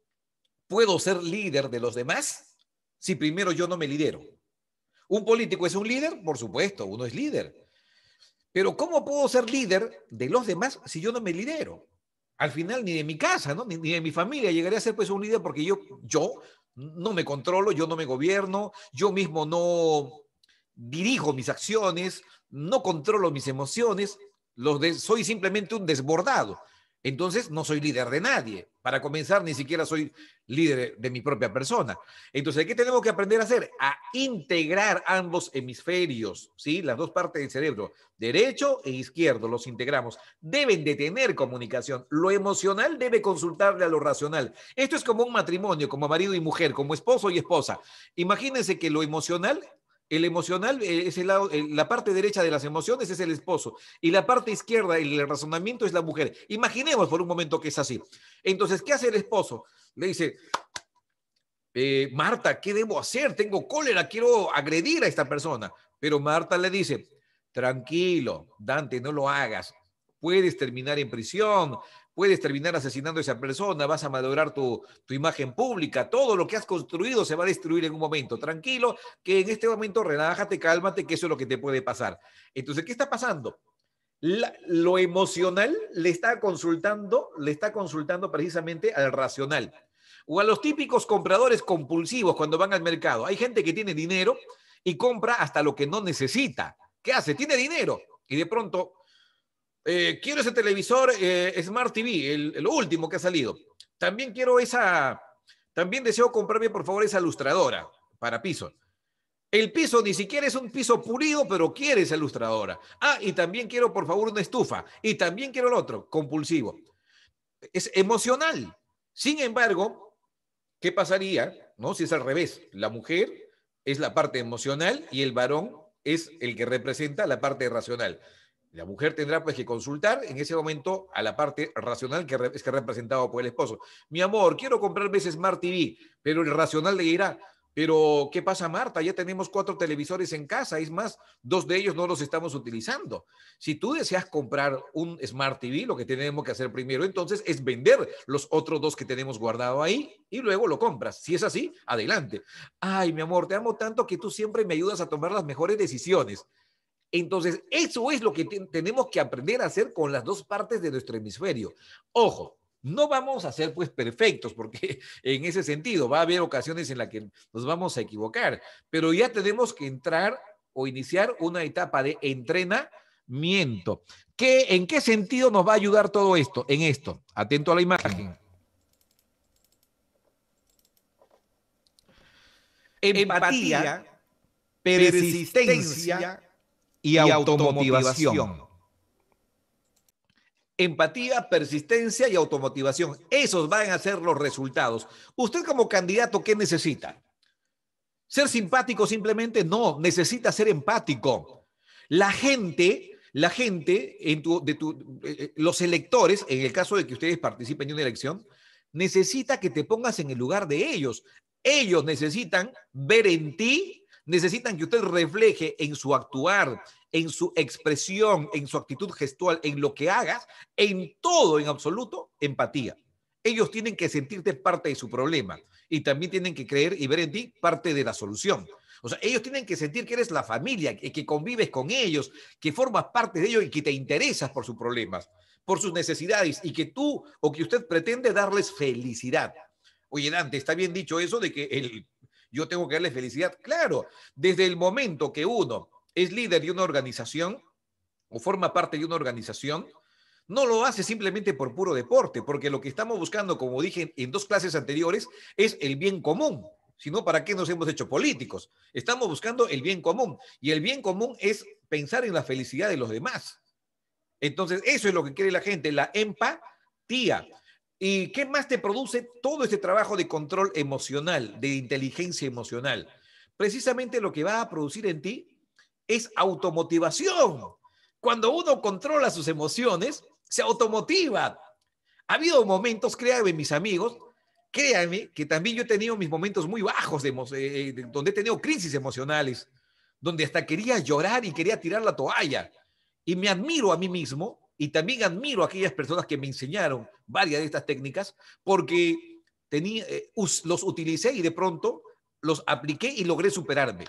puedo ser líder de los demás si primero yo no me lidero? ¿Un político es un líder? Por supuesto, uno es líder. Pero ¿cómo puedo ser líder de los demás si yo no me lidero? Al final ni de mi casa, ¿no? ni de mi familia llegaré a ser pues un líder porque yo no me controlo, yo no me gobierno, yo mismo no dirijo mis acciones, no controlo mis emociones, soy simplemente un desbordado. Entonces no soy líder de nadie. Para comenzar, ni siquiera soy líder de mi propia persona. Entonces, ¿qué tenemos que aprender a hacer? A integrar ambos hemisferios, ¿sí? Las dos partes del cerebro, derecho e izquierdo, los integramos. Deben de tener comunicación. Lo emocional debe consultarle a lo racional. Esto es como un matrimonio, como marido y mujer, como esposo y esposa. Imagínense que lo emocional... El emocional es la parte derecha de las emociones es el esposo y la parte izquierda, el razonamiento, es la mujer. Imaginemos por un momento que es así. Entonces, ¿qué hace el esposo? Le dice, Marta, ¿qué debo hacer? Tengo cólera, quiero agredir a esta persona. Pero Marta le dice, tranquilo, Dante, no lo hagas. Puedes terminar en prisión, puedes terminar asesinando a esa persona, vas a malograr tu imagen pública, todo lo que has construido se va a destruir en un momento. Tranquilo, que en este momento relájate, cálmate, que eso es lo que te puede pasar. Entonces, ¿qué está pasando? Lo emocional le está consultando precisamente al racional. O a los típicos compradores compulsivos cuando van al mercado. Hay gente que tiene dinero y compra hasta lo que no necesita. ¿Qué hace? Tiene dinero y de pronto... quiero ese televisor Smart TV, lo último que ha salido. También deseo comprarme, por favor, esa lustradora para piso. El piso ni siquiera es un piso pulido, pero quiere esa lustradora. Ah, y también quiero, por favor, una estufa. Y también quiero el otro, compulsivo. Es emocional. Sin embargo, ¿qué pasaría, no? Si es al revés? La mujer es la parte emocional y el varón es el que representa la parte racional. La mujer tendrá pues que consultar en ese momento a la parte racional que es representado por el esposo. Mi amor, quiero comprarme ese Smart TV, pero el racional le dirá, Pero, ¿qué pasa, Marta? Ya tenemos 4 televisores en casa. Es más, 2 de ellos no los estamos utilizando. Si tú deseas comprar un Smart TV, lo que tenemos que hacer primero entonces es vender los otros 2 que tenemos guardado ahí y luego lo compras. Si es así, adelante. Ay, mi amor, te amo tanto que tú siempre me ayudas a tomar las mejores decisiones. Entonces, eso es lo que tenemos que aprender a hacer con las 2 partes de nuestro hemisferio. Ojo, no vamos a ser pues perfectos, porque en ese sentido va a haber ocasiones en las que nos vamos a equivocar, pero ya tenemos que entrar o iniciar una etapa de entrenamiento. ¿En qué sentido nos va a ayudar todo esto? En esto, atento a la imagen. Empatía, persistencia y automotivación. Empatía, persistencia y automotivación. Esos van a ser los resultados. Usted como candidato, ¿qué necesita? ¿Ser simpático simplemente? No, necesita ser empático. Los electores, en el caso de que ustedes participen en una elección, necesita que te pongas en el lugar de ellos. Ellos necesitan ver en ti, necesitan que usted refleje en su actuar, en su expresión, en su actitud gestual, en lo que hagas, en todo, en absoluto, empatía. Ellos tienen que sentirte parte de su problema y también tienen que creer y ver en ti parte de la solución. O sea, ellos tienen que sentir que eres la familia, que convives con ellos, que formas parte de ellos y que te interesas por sus problemas, por sus necesidades y que tú o que usted pretende darles felicidad. Oye, Dante, está bien dicho eso de que yo tengo que darle felicidad. Claro, desde el momento que uno es líder de una organización o forma parte de una organización, no lo hace simplemente por puro deporte, porque lo que estamos buscando, como dije en 2 clases anteriores, es el bien común. Si no, ¿para qué nos hemos hecho políticos? Estamos buscando el bien común. Y el bien común es pensar en la felicidad de los demás. Entonces, eso es lo que quiere la gente, la empatía. ¿Y qué más te produce todo este trabajo de control emocional, de inteligencia emocional? Precisamente lo que va a producir en ti es automotivación. Cuando uno controla sus emociones, se automotiva. Ha habido momentos, créanme, mis amigos, créanme que también yo he tenido mis momentos muy bajos, donde he tenido crisis emocionales, donde hasta quería llorar y quería tirar la toalla. Y me admiro a mí mismo y también admiro a aquellas personas que me enseñaron varias de estas técnicas, porque los utilicé y de pronto los apliqué y logré superarme.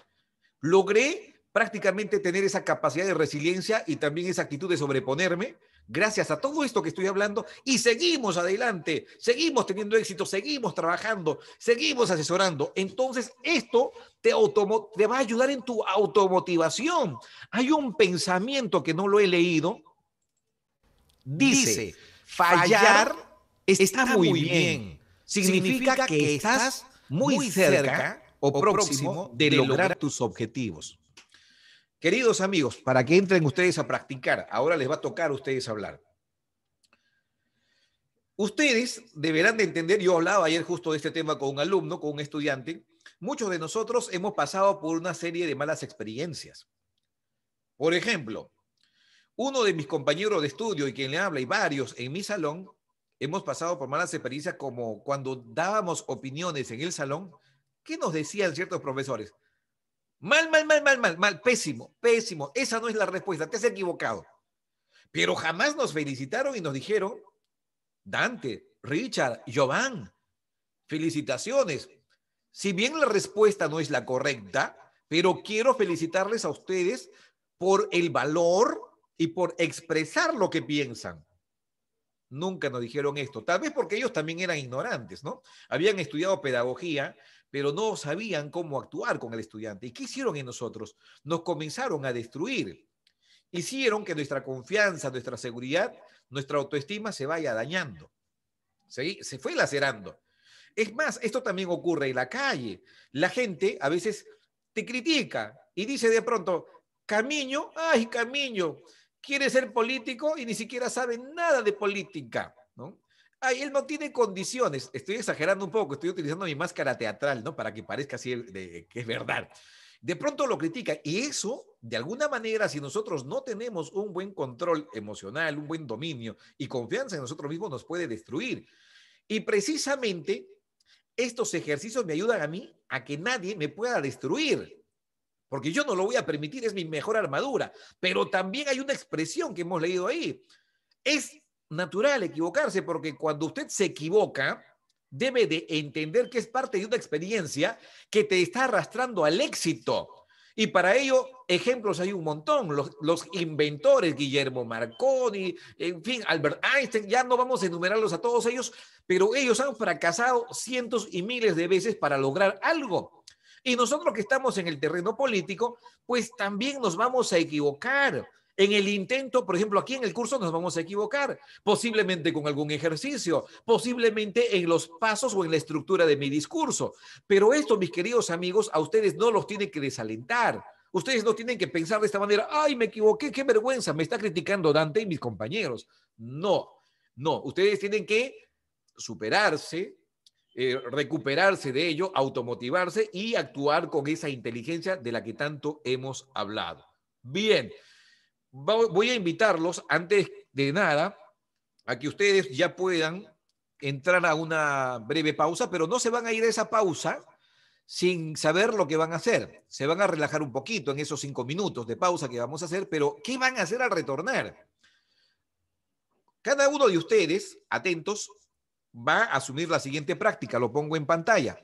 Logré prácticamente tener esa capacidad de resiliencia y también esa actitud de sobreponerme gracias a todo esto que estoy hablando y seguimos adelante, seguimos teniendo éxito, seguimos trabajando, seguimos asesorando. Entonces esto te va a ayudar en tu automotivación. Hay un pensamiento que no lo he leído. Dice, fallar está muy bien. Significa que estás muy cerca o próximo de lograr tus objetivos. Queridos amigos, para que entren ustedes a practicar, ahora les va a tocar a ustedes hablar. Ustedes deberán de entender, yo hablaba ayer justo de este tema con un alumno, con un estudiante, muchos de nosotros hemos pasado por una serie de malas experiencias. Por ejemplo, uno de mis compañeros de estudio y quien le habla y varios en mi salón, hemos pasado por malas experiencias como cuando dábamos opiniones en el salón, ¿qué nos decían ciertos profesores? Mal, pésimo, pésimo. Esa no es la respuesta, te has equivocado. Pero jamás nos felicitaron y nos dijeron, Dante, Richard, Giovanni, felicitaciones. Si bien la respuesta no es la correcta, pero quiero felicitarles a ustedes por el valor y por expresar lo que piensan. Nunca nos dijeron esto, tal vez porque ellos también eran ignorantes, ¿no? Habían estudiado pedagogía, pero no sabían cómo actuar con el estudiante. ¿Y qué hicieron en nosotros? Nos comenzaron a destruir. Hicieron que nuestra confianza, nuestra seguridad, nuestra autoestima se vaya dañando. Se fue lacerando. Es más, esto también ocurre en la calle. La gente a veces te critica y dice de pronto, Camiño, ay, Camiño, quiere ser político y ni siquiera sabe nada de política, ¿no? Ay, él no tiene condiciones. Estoy exagerando un poco, estoy utilizando mi máscara teatral, ¿no? Para que parezca así que es verdad. De pronto lo critica y eso, de alguna manera, si nosotros no tenemos un buen control emocional, un buen dominio y confianza en nosotros mismos, nos puede destruir. Y precisamente estos ejercicios me ayudan a mí a que nadie me pueda destruir, porque yo no lo voy a permitir, es mi mejor armadura. Pero también hay una expresión que hemos leído ahí. Es natural equivocarse, porque cuando usted se equivoca, debe de entender que es parte de una experiencia que te está arrastrando al éxito. Y para ello, ejemplos hay un montón. Los inventores, Guillermo Marconi, en fin, Albert Einstein, ya no vamos a enumerarlos a todos ellos, pero ellos han fracasado cientos y miles de veces para lograr algo. Y nosotros que estamos en el terreno político, pues también nos vamos a equivocar. En el intento, por ejemplo, aquí en el curso nos vamos a equivocar, posiblemente con algún ejercicio, posiblemente en los pasos o en la estructura de mi discurso. Pero esto, mis queridos amigos, a ustedes no los tiene que desalentar. Ustedes no tienen que pensar de esta manera, ay, me equivoqué, qué vergüenza, me está criticando Dante y mis compañeros. No, no, ustedes tienen que superarse, recuperarse de ello, automotivarse y actuar con esa inteligencia de la que tanto hemos hablado. Bien. Voy a invitarlos, antes de nada, a que ustedes ya puedan entrar a una breve pausa, pero no se van a ir a esa pausa sin saber lo que van a hacer. Se van a relajar un poquito en esos 5 minutos de pausa que vamos a hacer, pero ¿qué van a hacer al retornar? Cada uno de ustedes, atentos, va a asumir la siguiente práctica. Lo pongo en pantalla.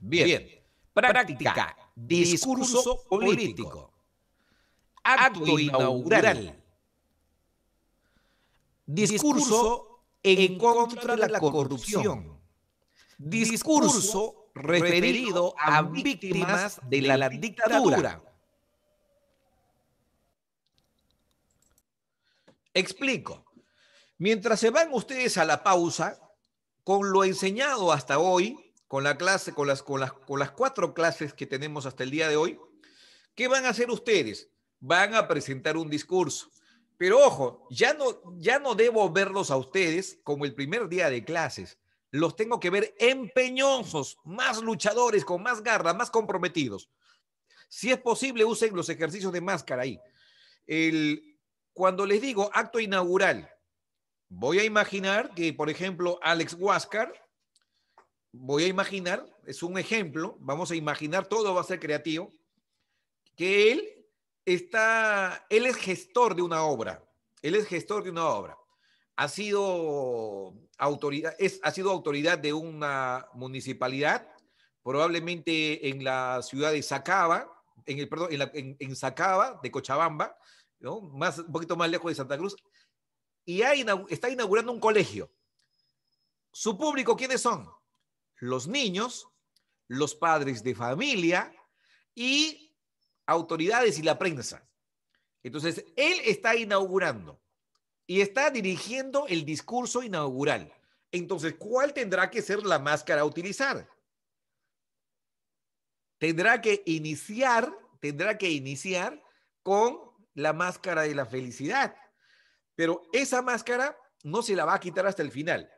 Bien. Práctica. Discurso político. Acto inaugural. Discurso en contra de la corrupción. Discurso referido a víctimas de la dictadura. Explico. Mientras se van ustedes a la pausa, con lo enseñado hasta hoy, con la clase, con las 4 clases que tenemos hasta el día de hoy, ¿qué van a hacer ustedes? Van a presentar un discurso. Pero ojo, ya no debo verlos a ustedes como el primer día de clases. Los tengo que ver empeñosos, más luchadores, con más garra, más comprometidos. Si es posible, usen los ejercicios de máscara ahí. Cuando les digo acto inaugural, voy a imaginar que, por ejemplo, Alex Huáscar, voy a imaginar, es un ejemplo, vamos a imaginar, todo va a ser creativo, que él es gestor de una obra. Él es gestor de una obra. Ha sido autoridad de una municipalidad, probablemente en la ciudad de Sacaba, en Sacaba, de Cochabamba, ¿no? Un poquito más lejos de Santa Cruz, y está inaugurando un colegio. ¿Su público quiénes son? Los niños, los padres de familia y autoridades y la prensa. Entonces, él está inaugurando y está dirigiendo el discurso inaugural. Entonces, ¿cuál tendrá que ser la máscara a utilizar? Tendrá que iniciar con la máscara de la felicidad. Pero esa máscara no se la va a quitar hasta el final.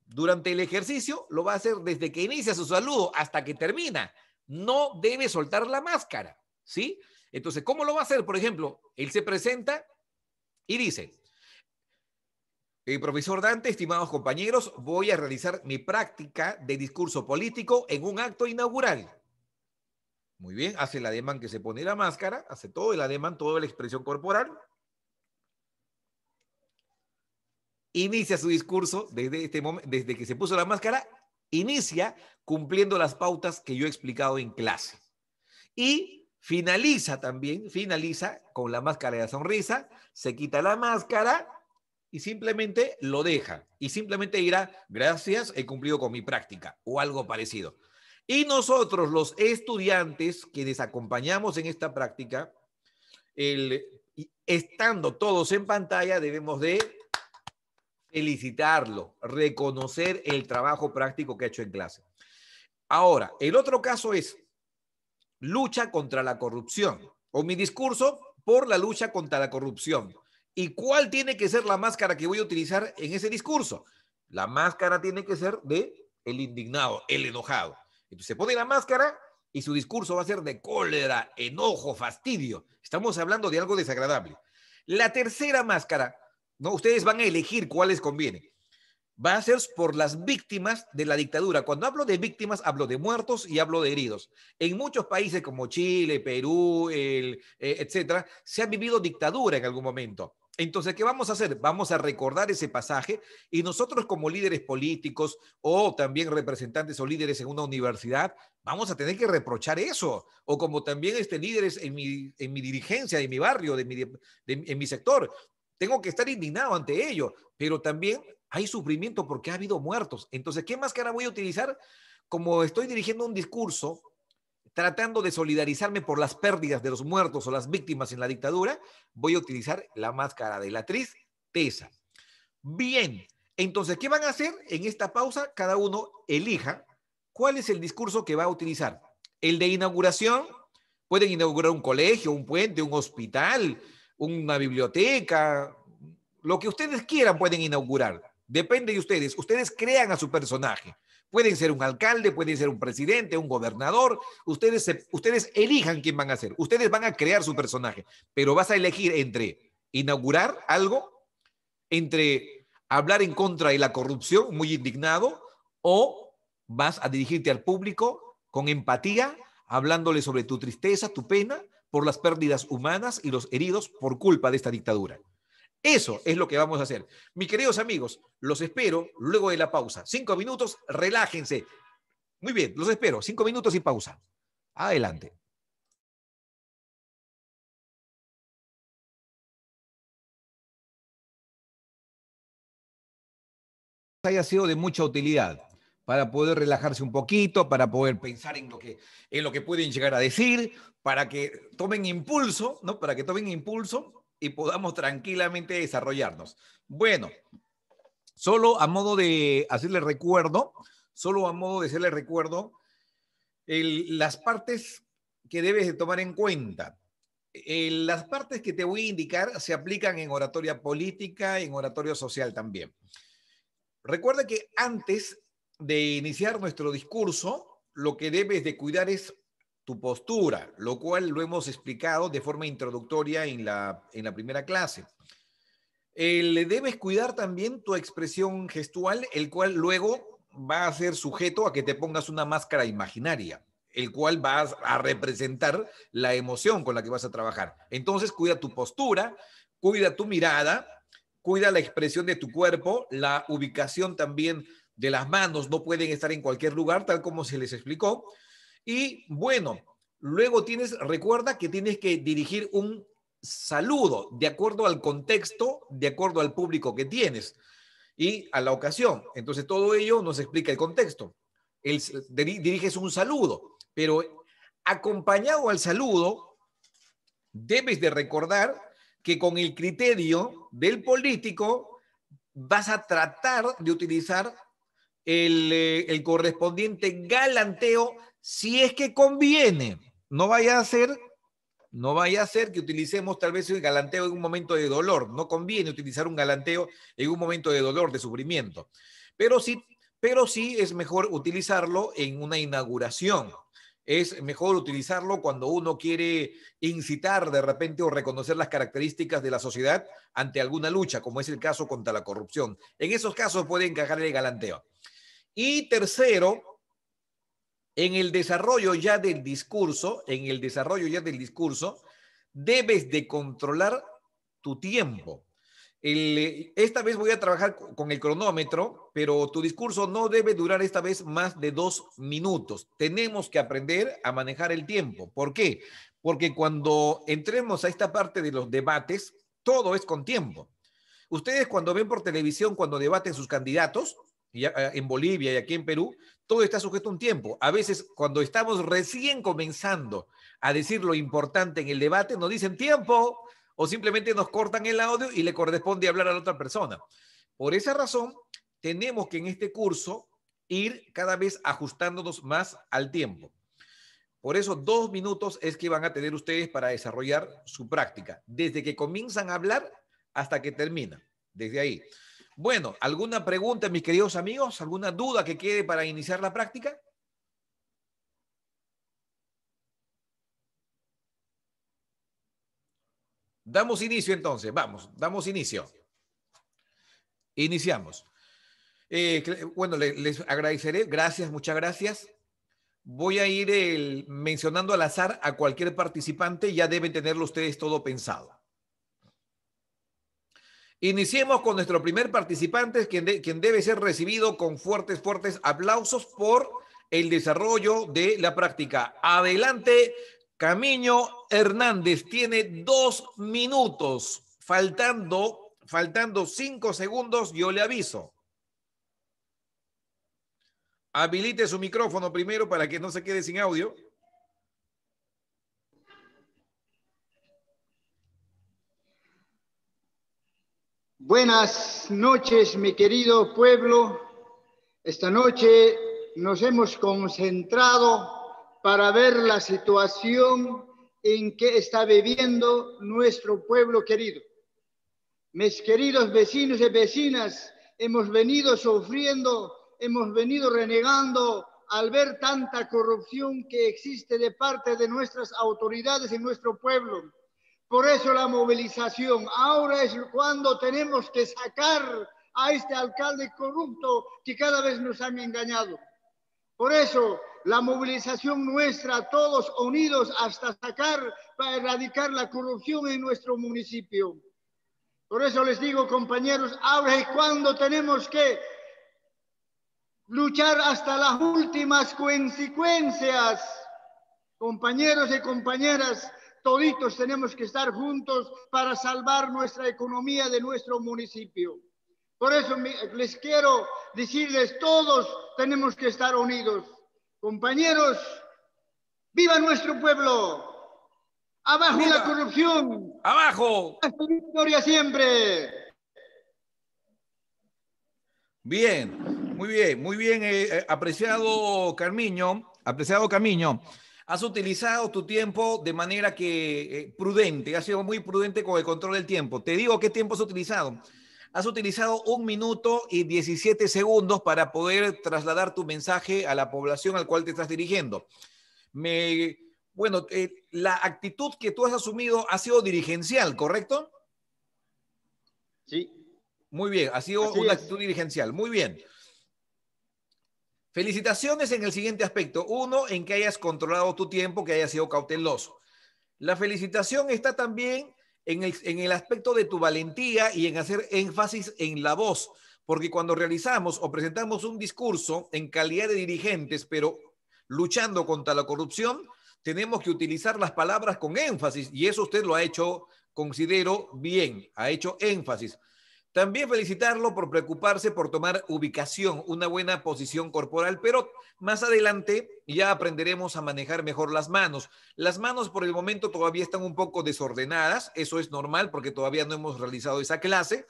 Durante el ejercicio lo va a hacer desde que inicia su saludo hasta que termina. No debe soltar la máscara, ¿sí? Entonces, ¿cómo lo va a hacer? Por ejemplo, él se presenta y dice, profesor Dante, estimados compañeros, voy a realizar mi práctica de discurso político en un acto inaugural. Muy bien, hace el ademán que se pone la máscara, hace todo el ademán, toda la expresión corporal. Inicia su discurso desde este momento, desde que se puso la máscara, inicia cumpliendo las pautas que yo he explicado en clase. Y finaliza con la máscara de la sonrisa, se quita la máscara y simplemente lo deja. Y simplemente dirá, gracias, he cumplido con mi práctica, o algo parecido. Y nosotros, los estudiantes que les acompañamos en esta práctica, estando todos en pantalla, debemos de felicitarlo, reconocer el trabajo práctico que ha hecho en clase. Ahora, el otro caso es lucha contra la corrupción, o mi discurso por la lucha contra la corrupción. ¿Y cuál tiene que ser la máscara que voy a utilizar en ese discurso? La máscara tiene que ser de el indignado, el enojado. Entonces se pone la máscara y su discurso va a ser de cólera, enojo, fastidio. Estamos hablando de algo desagradable. La tercera máscara, ¿no? Ustedes van a elegir cuál les conviene. Va a ser por las víctimas de la dictadura. Cuando hablo de víctimas, hablo de muertos y hablo de heridos. En muchos países como Chile, Perú, etcétera, se ha vivido dictadura en algún momento. Entonces, ¿qué vamos a hacer? Vamos a recordar ese pasaje y nosotros como líderes políticos o también representantes o líderes en una universidad, vamos a tener que reprochar eso. O como también líderes en mi dirigencia, en mi barrio, en mi sector. Tengo que estar indignado ante ello, pero también hay sufrimiento porque ha habido muertos. Entonces, ¿qué máscara voy a utilizar? Como estoy dirigiendo un discurso tratando de solidarizarme por las pérdidas de los muertos o las víctimas en la dictadura, voy a utilizar la máscara de la tristeza. Bien, entonces, ¿qué van a hacer? En esta pausa, cada uno elija cuál es el discurso que va a utilizar. El de inauguración, pueden inaugurar un colegio, un puente, un hospital, una biblioteca, lo que ustedes quieran pueden inaugurar. Depende de ustedes. Ustedes crean a su personaje. Pueden ser un alcalde, pueden ser un presidente, un gobernador. Ustedes elijan quién van a ser. Ustedes van a crear su personaje. Pero vas a elegir entre inaugurar algo, entre hablar en contra de la corrupción, muy indignado, o vas a dirigirte al público con empatía, hablándole sobre tu tristeza, tu pena, por las pérdidas humanas y los heridos por culpa de esta dictadura. Eso es lo que vamos a hacer. Mis queridos amigos, los espero luego de la pausa. 5 minutos, relájense. Muy bien, los espero. 5 minutos y pausa. Adelante. Haya sido de mucha utilidad para poder relajarse un poquito, para poder pensar en lo que pueden llegar a decir, para que tomen impulso, ¿no? Para que tomen impulso y podamos tranquilamente desarrollarnos. Bueno, solo a modo de hacerle recuerdo, las partes que debes de tomar en cuenta. Las partes que te voy a indicar se aplican en oratoria política, en oratoria social también. Recuerda que antes de iniciar nuestro discurso, lo que debes de cuidar es tu postura, lo cual lo hemos explicado de forma introductoria en la primera clase. Le debes cuidar también tu expresión gestual, el cual luego va a ser sujeto a que te pongas una máscara imaginaria, el cual vas a representar la emoción con la que vas a trabajar. Entonces, cuida tu postura, cuida tu mirada, cuida la expresión de tu cuerpo, la ubicación también de las manos, no pueden estar en cualquier lugar, tal como se les explicó. Y bueno, luego recuerda que tienes que dirigir un saludo de acuerdo al contexto, de acuerdo al público que tienes y a la ocasión. Entonces todo ello nos explica el contexto. Diriges un saludo, pero acompañado al saludo, debes de recordar que con el criterio del político vas a tratar de utilizar el correspondiente galanteo si es que conviene. No vaya a ser que utilicemos tal vez el galanteo en un momento de dolor. No conviene utilizar un galanteo en un momento de dolor, de sufrimiento. Pero sí es mejor utilizarlo en una inauguración. Es mejor utilizarlo cuando uno quiere incitar de repente o reconocer las características de la sociedad ante alguna lucha, como es el caso contra la corrupción. En esos casos puede encajar el galanteo. Y tercero, en el desarrollo ya del discurso, debes de controlar tu tiempo. Esta vez voy a trabajar con el cronómetro, pero tu discurso no debe durar esta vez más de 2 minutos. Tenemos que aprender a manejar el tiempo. ¿Por qué? Porque cuando entremos a esta parte de los debates, todo es con tiempo. Ustedes cuando ven por televisión, cuando debaten sus candidatos, en Bolivia y aquí en Perú, todo está sujeto a un tiempo. A veces, cuando estamos recién comenzando a decir lo importante en el debate, nos dicen tiempo o simplemente nos cortan el audio y le corresponde hablar a la otra persona. Por esa razón, tenemos que en este curso ir cada vez ajustándonos más al tiempo. Por eso 2 minutos es que van a tener ustedes para desarrollar su práctica, desde que comienzan a hablar hasta que terminan, desde ahí. Bueno, ¿alguna pregunta, mis queridos amigos? ¿Alguna duda que quede para iniciar la práctica? Damos inicio entonces, vamos, damos inicio. Iniciamos. Bueno, les agradeceré, gracias, muchas gracias. Voy a ir mencionando al azar a cualquier participante, ya deben tenerlo ustedes todo pensado. Iniciemos con nuestro primer participante, quien debe ser recibido con fuertes aplausos por el desarrollo de la práctica. Adelante, Camiño Hernández, tiene 2 minutos, faltando 5 segundos, yo le aviso. Habilite su micrófono primero para que no se quede sin audio. Buenas noches, mi querido pueblo. Esta noche nos hemos concentrado para ver la situación en que está viviendo nuestro pueblo querido. Mis queridos vecinos y vecinas, hemos venido sufriendo, hemos venido renegando al ver tanta corrupción que existe de parte de nuestras autoridades en nuestro pueblo. Por eso la movilización. Ahora es cuando tenemos que sacar a este alcalde corrupto que cada vez nos han engañado. Por eso la movilización nuestra, todos unidos hasta sacar, para erradicar la corrupción en nuestro municipio. Por eso les digo, compañeros, ahora es cuando tenemos que luchar hasta las últimas consecuencias. Compañeros y compañeras, toditos tenemos que estar juntos para salvar nuestra economía de nuestro municipio. Por eso les quiero decirles, todos tenemos que estar unidos. Compañeros, ¡viva nuestro pueblo! ¡Abajo ¡viva la corrupción! ¡Abajo! ¡Hasta victoria siempre! Bien, muy bien, apreciado Camiño. Has utilizado tu tiempo de manera que prudente, has sido muy prudente con el control del tiempo. Te digo qué tiempo has utilizado. Has utilizado 1 minuto y 17 segundos para poder trasladar tu mensaje a la población al cual te estás dirigiendo. La actitud que tú has asumido ha sido dirigencial, ¿correcto? Sí. Muy bien, ha sido una actitud dirigencial. Muy bien. Felicitaciones en el siguiente aspecto. 1, en que hayas controlado tu tiempo, que hayas sido cauteloso. La felicitación está también en el aspecto de tu valentía y en hacer énfasis en la voz, porque cuando realizamos o presentamos un discurso en calidad de dirigentes, pero luchando contra la corrupción, tenemos que utilizar las palabras con énfasis, y eso usted lo ha hecho, considero, bien, ha hecho énfasis. También felicitarlo por preocuparse por tomar ubicación, una buena posición corporal, pero más adelante ya aprenderemos a manejar mejor las manos. Las manos por el momento todavía están un poco desordenadas, eso es normal porque todavía no hemos realizado esa clase,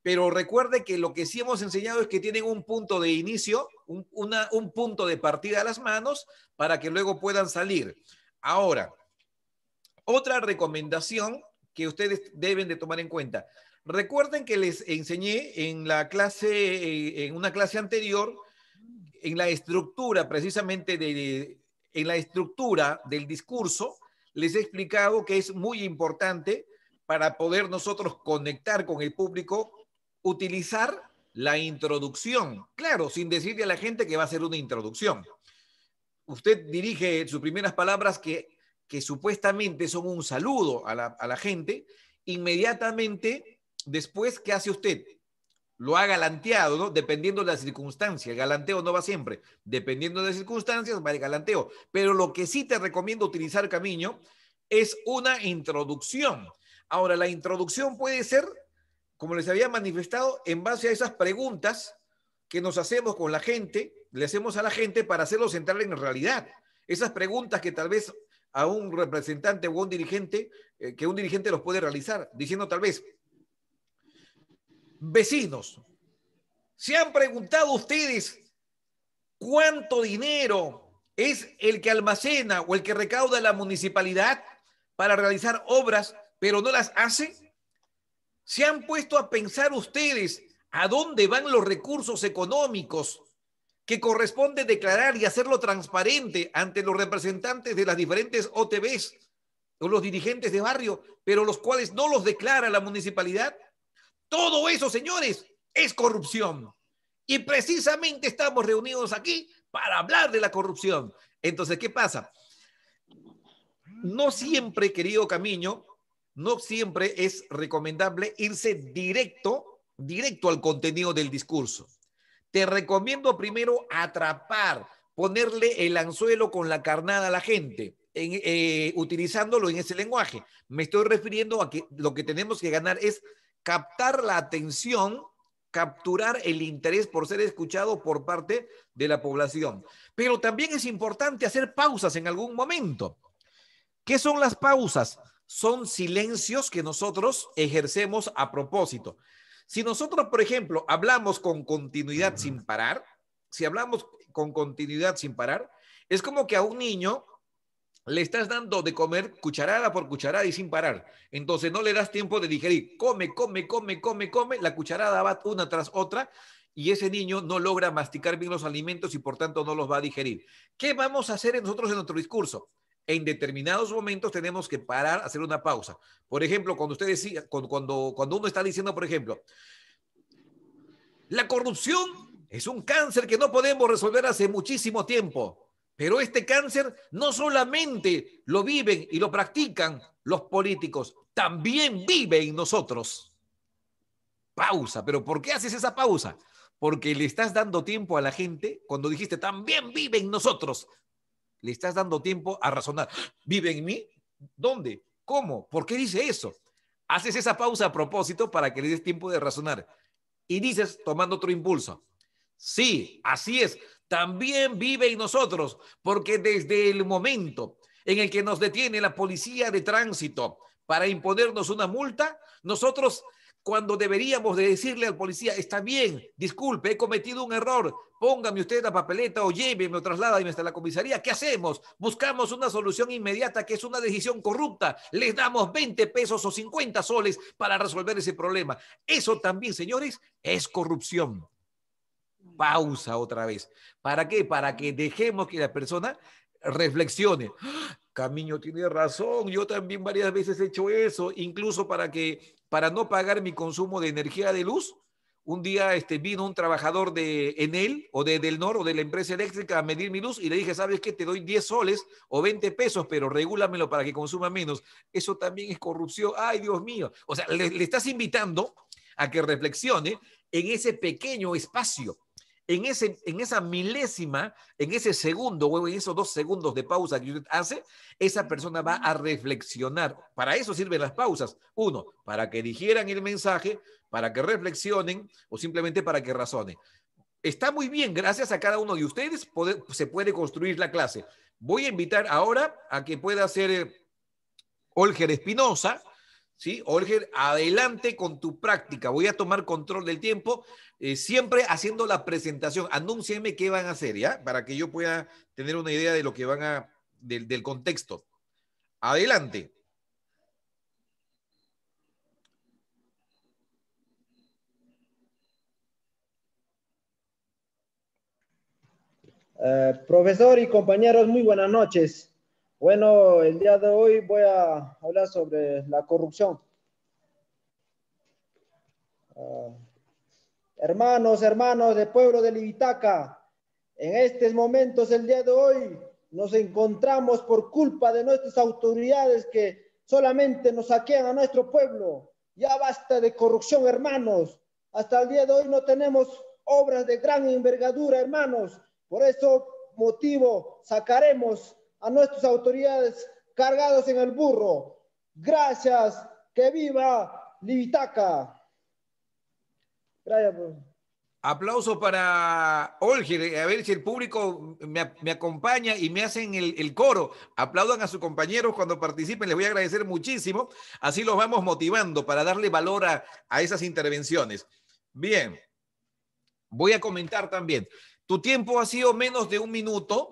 pero recuerde que lo que sí hemos enseñado es que tienen un punto de inicio, un punto de partida a las manos para que luego puedan salir. Ahora, otra recomendación que ustedes deben de tomar en cuenta. Recuerden que les enseñé en una clase anterior, en la estructura precisamente en la estructura del discurso, les he explicado que es muy importante para poder nosotros conectar con el público, utilizar la introducción. Claro, sin decirle a la gente que va a ser una introducción. Usted dirige sus primeras palabras que supuestamente son un saludo a la gente, inmediatamente. Después, ¿qué hace usted? Lo ha galanteado, ¿no? Dependiendo de las circunstancias. El galanteo no va siempre. Dependiendo de las circunstancias, va el galanteo. Pero lo que sí te recomiendo utilizar, Camiño, es una introducción. Ahora, la introducción puede ser, como les había manifestado, en base a esas preguntas que nos hacemos con la gente, le hacemos a la gente para hacerlos entrar en realidad. Esas preguntas que tal vez a un representante o a un dirigente, que un dirigente los puede realizar, diciendo tal vez: vecinos, ¿se han preguntado ustedes cuánto dinero es el que almacena o el que recauda la municipalidad para realizar obras, pero no las hace? ¿Se han puesto a pensar ustedes a dónde van los recursos económicos que corresponde declarar y hacerlo transparente ante los representantes de las diferentes OTBs o los dirigentes de barrio, pero los cuales no los declara la municipalidad. Todo eso, señores, es corrupción. Y precisamente estamos reunidos aquí para hablar de la corrupción. Entonces, ¿qué pasa? No siempre, querido Camiño, no siempre es recomendable irse directo al contenido del discurso. Te recomiendo primero atrapar, ponerle el anzuelo con la carnada a la gente, utilizándolo en ese lenguaje. Me estoy refiriendo a que lo que tenemos que ganar es captar la atención, capturar el interés por ser escuchado por parte de la población. Pero también es importante hacer pausas en algún momento. ¿Qué son las pausas? Son silencios que nosotros ejercemos a propósito. Si nosotros, por ejemplo, hablamos con continuidad sin parar, es como que a un niño le estás dando de comer cucharada por cucharada y sin parar. Entonces no le das tiempo de digerir. Come, la cucharada va una tras otra y ese niño no logra masticar bien los alimentos y por tanto no los va a digerir. ¿Qué vamos a hacer nosotros en nuestro discurso? En determinados momentos tenemos que parar, hacer una pausa. Por ejemplo, cuando usted decía, cuando uno está diciendo, por ejemplo, la corrupción es un cáncer que no podemos resolver hace muchísimo tiempo, pero este cáncer no solamente lo viven y lo practican los políticos, también vive en nosotros. Pausa, pero ¿por qué haces esa pausa? Porque le estás dando tiempo a la gente cuando dijiste también vive en nosotros. Le estás dando tiempo a razonar. ¿Vive en mí? ¿Dónde? ¿Cómo? ¿Por qué dice eso? Haces esa pausa a propósito para que le des tiempo de razonar. Y dices, tomando otro impulso. Sí, así es. También vive en nosotros, porque desde el momento en el que nos detiene la policía de tránsito para imponernos una multa, nosotros, cuando deberíamos de decirle al policía, está bien, disculpe, he cometido un error, póngame usted la papeleta o lléveme o trasládame hasta la comisaría. ¿Qué hacemos? Buscamos una solución inmediata que es una decisión corrupta. Les damos 20 pesos o 50 soles para resolver ese problema. Eso también, señores, es corrupción. Pausa otra vez. ¿Para qué? Para que dejemos que la persona reflexione. Camiño tiene razón, yo también varias veces he hecho eso, incluso para no pagar mi consumo de energía de luz. Un día vino un trabajador de Enel o de Del Nor o de la empresa eléctrica a medir mi luz y le dije, ¿sabes qué? Te doy 10 soles o 20 pesos, pero regúlamelo para que consuma menos. Eso también es corrupción. ¡Ay, Dios mío! O sea, le estás invitando a que reflexione en ese pequeño espacio. En esa milésima, en ese segundo o en esos 2 segundos de pausa que usted hace, esa persona va a reflexionar. Para eso sirven las pausas. 1, para que digieran el mensaje, para que reflexionen o simplemente para que razonen. Está muy bien, gracias a cada uno de ustedes se puede construir la clase. Voy a invitar ahora a que pueda hacer Olger Espinosa. ¿Sí? Olger, adelante con tu práctica. Voy a tomar control del tiempo, siempre haciendo la presentación. Anúncienme qué van a hacer, ¿ya? Para que yo pueda tener una idea de lo que del contexto. Adelante. Profesor y compañeros, muy buenas noches. Bueno, el día de hoy voy a hablar sobre la corrupción. Hermanos del pueblo de Libitaca, en estos momentos, el día de hoy, nos encontramos por culpa de nuestras autoridades que solamente nos saquean a nuestro pueblo. Ya basta de corrupción, hermanos. Hasta el día de hoy no tenemos obras de gran envergadura, hermanos. Por ese motivo sacaremos a nuestras autoridades cargados en el burro. Gracias, que viva Libitaca. Gracias, profesor. Aplauso para Olger. A ver si el público me acompaña y me hacen el coro. Aplaudan a sus compañeros cuando participen. Les voy a agradecer muchísimo. Así los vamos motivando para darle valor a esas intervenciones. Bien. Voy a comentar también. Tu tiempo ha sido menos de un minuto.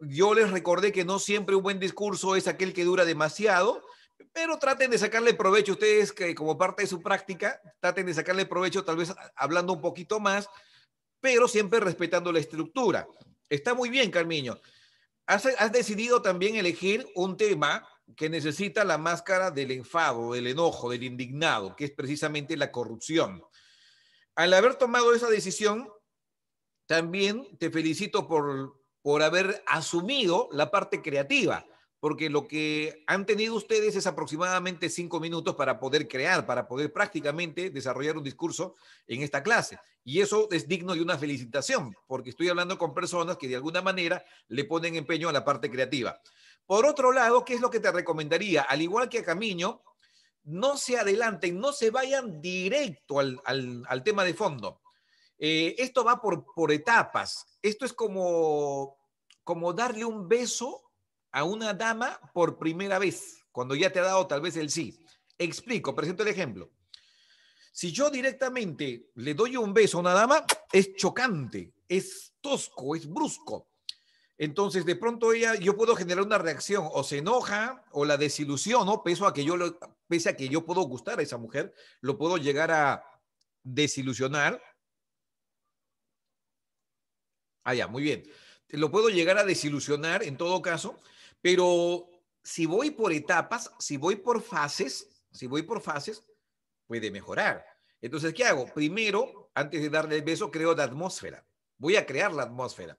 Yo les recordé que no siempre un buen discurso es aquel que dura demasiado, pero traten de sacarle provecho ustedes, que como parte de su práctica, traten de sacarle provecho tal vez hablando un poquito más, pero siempre respetando la estructura. Está muy bien, Carmiño. has decidido también elegir un tema que necesita la máscara del enfado, del enojo, del indignado, que es precisamente la corrupción. Al haber tomado esa decisión, también te felicito por haber asumido la parte creativa, porque lo que han tenido ustedes es aproximadamente 5 minutos para poder crear, para poder prácticamente desarrollar un discurso en esta clase. Y eso es digno de una felicitación, porque estoy hablando con personas que de alguna manera le ponen empeño a la parte creativa. Por otro lado, ¿qué es lo que te recomendaría? Al igual que a Camiño, no se adelanten, no se vayan directo al tema de fondo. Esto va por etapas. Esto es como darle un beso a una dama por primera vez, cuando ya te ha dado tal vez el sí. Explico, presento el ejemplo. Si yo directamente le doy un beso a una dama, es chocante, es tosco, es brusco. Entonces, de pronto yo puedo generar una reacción, o se enoja, o la desilusiono, pese a que yo puedo gustar a esa mujer, lo puedo llegar a desilusionar. Ya, muy bien. Lo puedo llegar a desilusionar en todo caso, pero si voy por etapas, si voy por fases, puede mejorar. Entonces, ¿qué hago? Primero, antes de darle el beso, creo la atmósfera. Voy a crear la atmósfera.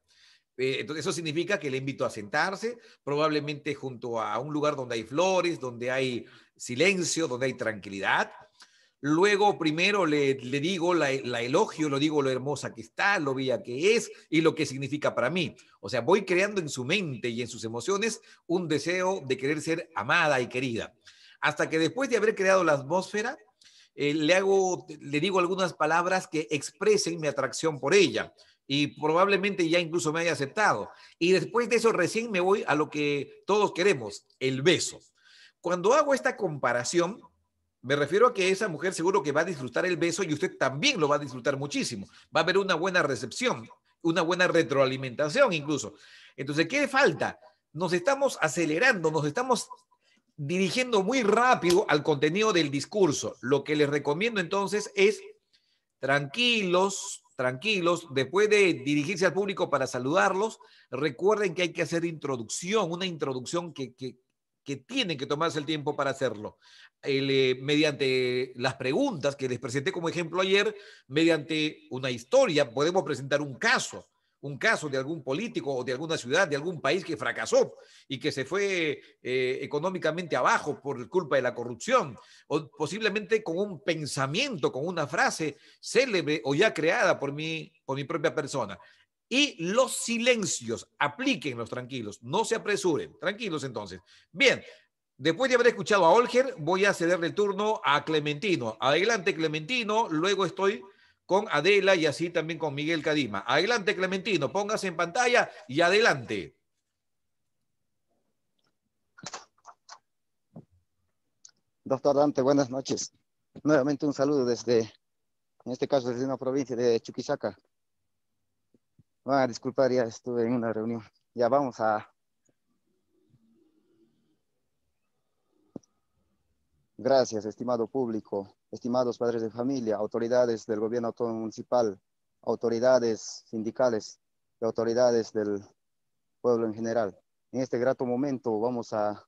Entonces, eso significa que le invito a sentarse, probablemente junto a un lugar donde hay flores, donde hay silencio, donde hay tranquilidad. Luego, primero le digo, la elogio, lo digo lo hermosa que está, lo bella que es y lo que significa para mí. O sea, voy creando en su mente y en sus emociones un deseo de querer ser amada y querida. Hasta que después de haber creado la atmósfera, le digo algunas palabras que expresen mi atracción por ella y probablemente ya incluso me haya aceptado. Y después de eso recién me voy a lo que todos queremos, el beso. Cuando hago esta comparación, me refiero a que esa mujer seguro que va a disfrutar el beso y usted también lo va a disfrutar muchísimo. Va a haber una buena recepción, una buena retroalimentación incluso. Entonces, ¿qué falta? Nos estamos acelerando, nos estamos dirigiendo muy rápido al contenido del discurso. Lo que les recomiendo entonces es tranquilos, después de dirigirse al público para saludarlos, recuerden que hay que hacer una introducción que tienen que tomarse el tiempo para hacerlo. Mediante las preguntas que les presenté como ejemplo ayer, mediante una historia, podemos presentar un caso de algún político o de alguna ciudad, de algún país que fracasó y que se fue económicamente abajo por culpa de la corrupción, o posiblemente con un pensamiento, con una frase célebre o ya creada por mi propia persona. Y los silencios, aplíquenlos tranquilos, no se apresuren, tranquilos entonces. Bien, después de haber escuchado a Olger, voy a cederle el turno a Clementino. Adelante, Clementino, luego estoy con Adela y así también con Miguel Cadima. Adelante, Clementino, póngase en pantalla y adelante. Doctor Dante, buenas noches. Nuevamente un saludo en este caso desde una provincia de Chuquisaca. Disculpar, ya estuve en una reunión. Ya vamos a... Gracias, estimado público, estimados padres de familia, autoridades del gobierno autónomo municipal, autoridades sindicales y autoridades del pueblo en general. En este grato momento vamos a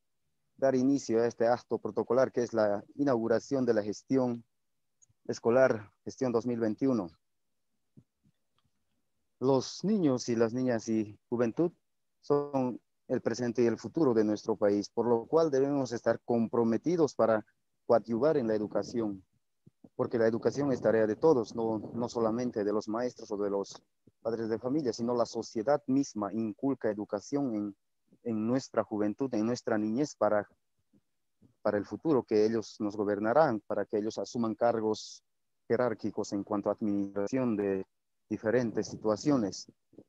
dar inicio a este acto protocolar que es la inauguración de la gestión escolar, gestión 2021. Los niños y las niñas y juventud son el presente y el futuro de nuestro país, por lo cual debemos estar comprometidos para coadyuvar en la educación, porque la educación es tarea de todos, no solamente de los maestros o de los padres de familia, sino la sociedad misma inculca educación en nuestra juventud, en nuestra niñez para el futuro, que ellos nos gobernarán, para que ellos asuman cargos jerárquicos en cuanto a administración de diferentes situaciones.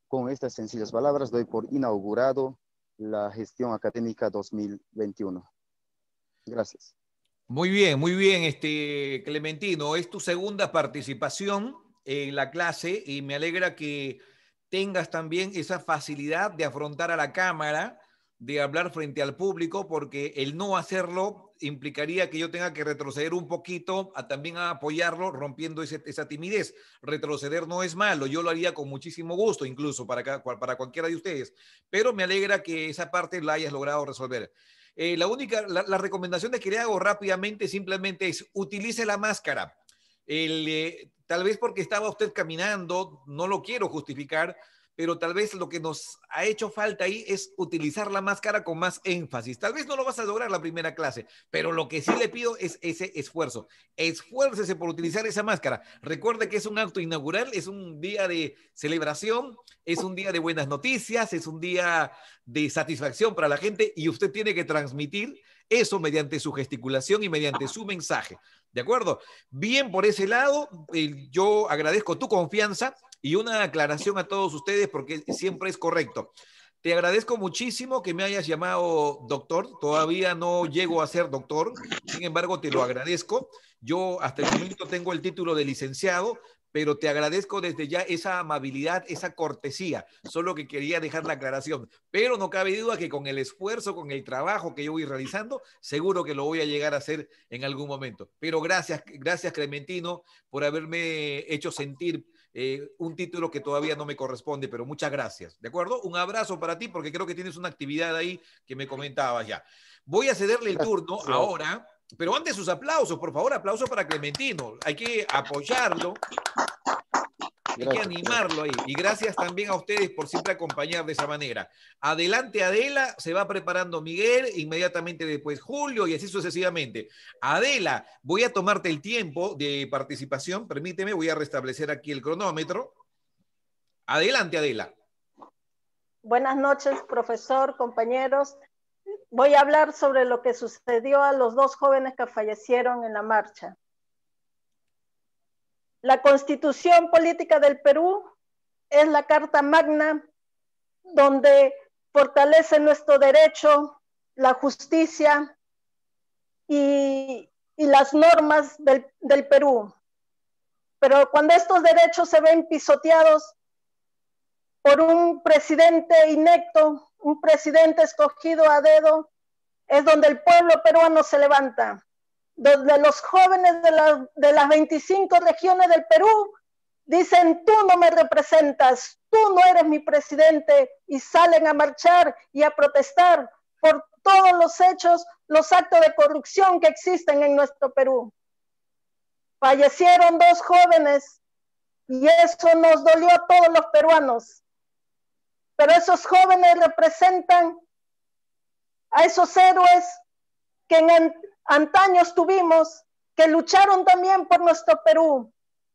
Con estas sencillas palabras doy por inaugurado la gestión académica 2021. Gracias. Muy bien, Clementino. Es tu segunda participación en la clase y me alegra que tengas también esa facilidad de afrontar a la cámara de hablar frente al público, porque el no hacerlo implicaría que yo tenga que retroceder un poquito, también a apoyarlo, rompiendo esa timidez. Retroceder no es malo, yo lo haría con muchísimo gusto, incluso para cualquiera de ustedes, pero me alegra que esa parte la hayas logrado resolver. La recomendación que le hago rápidamente simplemente es utilice la máscara. Tal vez porque estaba usted caminando, no lo quiero justificar, pero tal vez lo que nos ha hecho falta ahí es utilizar la máscara con más énfasis. Tal vez no lo vas a lograr la primera clase, pero lo que sí le pido es ese esfuerzo. Esfuércese por utilizar esa máscara. Recuerde que es un acto inaugural, es un día de celebración, es un día de buenas noticias, es un día de satisfacción para la gente y usted tiene que transmitir eso mediante su gesticulación y mediante su mensaje. ¿De acuerdo? Bien por ese lado, yo agradezco tu confianza. Y una aclaración a todos ustedes, porque siempre es correcto. Te agradezco muchísimo que me hayas llamado doctor. Todavía no llego a ser doctor, sin embargo, te lo agradezco. Yo hasta el momento tengo el título de licenciado, pero te agradezco desde ya esa amabilidad, esa cortesía. Solo que quería dejar la aclaración. Pero no cabe duda que con el esfuerzo, con el trabajo que yo voy realizando, seguro que lo voy a llegar a hacer en algún momento. Pero gracias, Clementino, por haberme hecho sentir un título que todavía no me corresponde, pero muchas gracias, ¿de acuerdo? Un abrazo para ti porque creo que tienes una actividad ahí que me comentabas ya. Voy a cederle el turno ahora, pero antes sus aplausos, por favor, aplausos para Clementino, hay que apoyarlo. Hay que animarlo ahí. Y gracias también a ustedes por siempre acompañar de esa manera. Adelante Adela, se va preparando Miguel, inmediatamente después Julio y así sucesivamente. Adela, voy a tomarte el tiempo de participación. Permíteme, voy a restablecer aquí el cronómetro. Adelante Adela. Buenas noches, profesor, compañeros. Voy a hablar sobre lo que sucedió a los dos jóvenes que fallecieron en la marcha. La Constitución Política del Perú es la Carta Magna donde fortalece nuestro derecho, la justicia y las normas del Perú. Pero cuando estos derechos se ven pisoteados por un presidente inepto, un presidente escogido a dedo, es donde el pueblo peruano se levanta. Donde los jóvenes de las 25 regiones del Perú dicen, tú no me representas, tú no eres mi presidente, y salen a marchar y a protestar por todos los hechos, los actos de corrupción que existen en nuestro Perú. Fallecieron dos jóvenes y eso nos dolió a todos los peruanos, pero esos jóvenes representan a esos héroes que en antaños tuvimos, que lucharon también por nuestro Perú,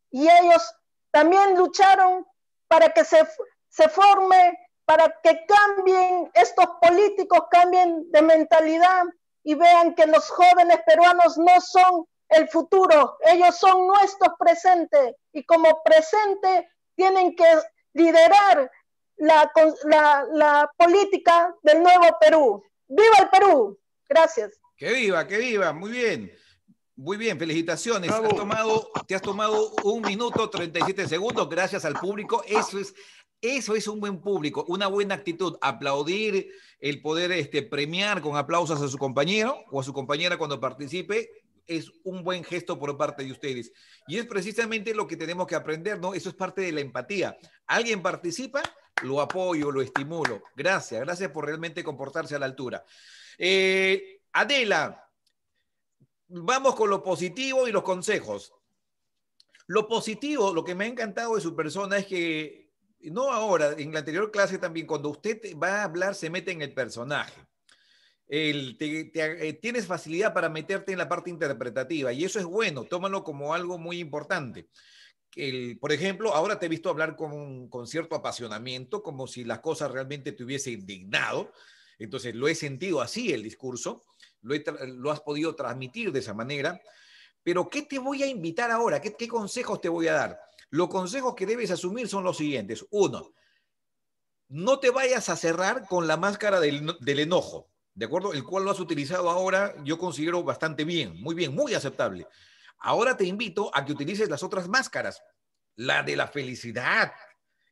y ellos también lucharon para que se forme, para que cambien estos políticos, cambien de mentalidad y vean que los jóvenes peruanos no son el futuro, ellos son nuestros presentes, y como presente tienen que liderar la política del nuevo Perú. ¡Viva el Perú! Gracias. Que viva, muy bien. Muy bien, felicitaciones. Te has tomado 1 minuto 37 segundos, gracias al público. Eso es un buen público, una buena actitud. Aplaudir, el poder premiar con aplausos a su compañero o a su compañera cuando participe, es un buen gesto por parte de ustedes. Y es precisamente lo que tenemos que aprender, ¿no? Eso es parte de la empatía. Alguien participa, lo apoyo, lo estimulo. Gracias por realmente comportarse a la altura. Adela, vamos con lo positivo y los consejos. Lo positivo, lo que me ha encantado de su persona es que, no ahora, en la anterior clase también, cuando usted va a hablar, se mete en el personaje. Tienes facilidad para meterte en la parte interpretativa y eso es bueno, tómalo como algo muy importante. Por ejemplo, ahora te he visto hablar con cierto apasionamiento, como si las cosas realmente te hubiese indignado. Entonces, lo he sentido así el discurso, lo has podido transmitir de esa manera. Pero, ¿qué te voy a invitar ahora? ¿Qué consejos te voy a dar? Los consejos que debes asumir son los siguientes. 1, no te vayas a cerrar con la máscara del enojo, ¿de acuerdo? El cual lo has utilizado ahora, yo considero bastante bien, muy aceptable. Ahora te invito a que utilices las otras máscaras, la de la felicidad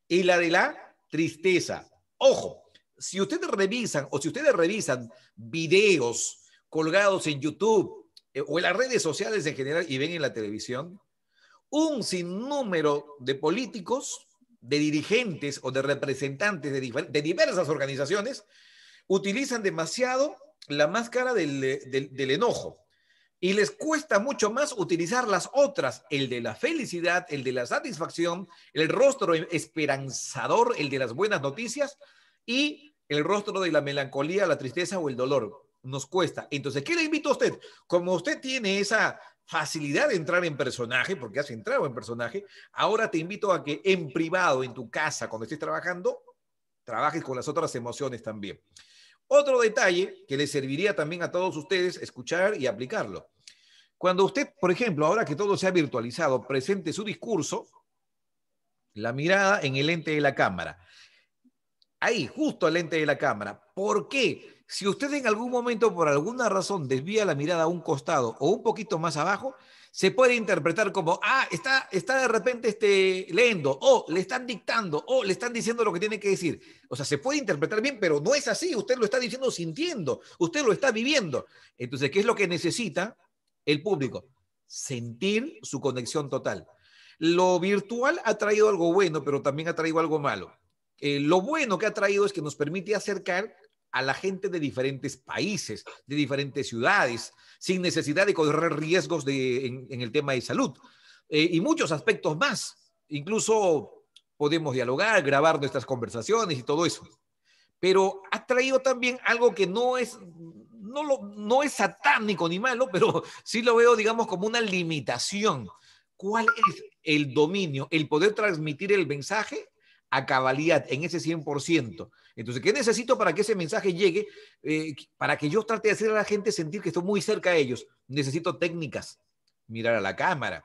y la de la tristeza. Ojo, si ustedes revisan videos colgados en YouTube o en las redes sociales en general y ven en la televisión, un sinnúmero de políticos, de dirigentes o de representantes de diversas organizaciones utilizan demasiado la máscara del enojo y les cuesta mucho más utilizar las otras, el de la felicidad, el de la satisfacción, el rostro esperanzador, el de las buenas noticias y el rostro de la melancolía, la tristeza o el dolor. Nos cuesta. Entonces, ¿qué le invito a usted? Como usted tiene esa facilidad de entrar en personaje, porque has entrado en personaje, ahora te invito a que en privado, en tu casa, cuando estés trabajando, trabajes con las otras emociones también. Otro detalle que le serviría también a todos ustedes escuchar y aplicarlo. Cuando usted, por ejemplo, ahora que todo se ha virtualizado, presente su discurso, la mirada en el lente de la cámara. Ahí, justo al lente de la cámara. ¿Por qué? Si usted en algún momento, por alguna razón, desvía la mirada a un costado o un poquito más abajo, se puede interpretar como, está de repente leyendo, o le están dictando, o le están diciendo lo que tiene que decir. O sea, se puede interpretar bien, pero no es así. Usted lo está diciendo sintiendo, usted lo está viviendo. Entonces, ¿qué es lo que necesita el público? Sentir su conexión total. Lo virtual ha traído algo bueno, pero también ha traído algo malo. Lo bueno que ha traído es que nos permite acercar a la gente de diferentes países, de diferentes ciudades, sin necesidad de correr riesgos en el tema de salud. Y muchos aspectos más. Incluso podemos dialogar, grabar nuestras conversaciones y todo eso. Pero ha traído también algo que no es satánico ni malo, pero sí lo veo, digamos, como una limitación. ¿Cuál es el dominio? El poder transmitir el mensaje a cabalidad, en ese 100%. Entonces, ¿qué necesito para que ese mensaje llegue? Para que yo trate de hacer a la gente sentir que estoy muy cerca de ellos. Necesito técnicas. Mirar a la cámara,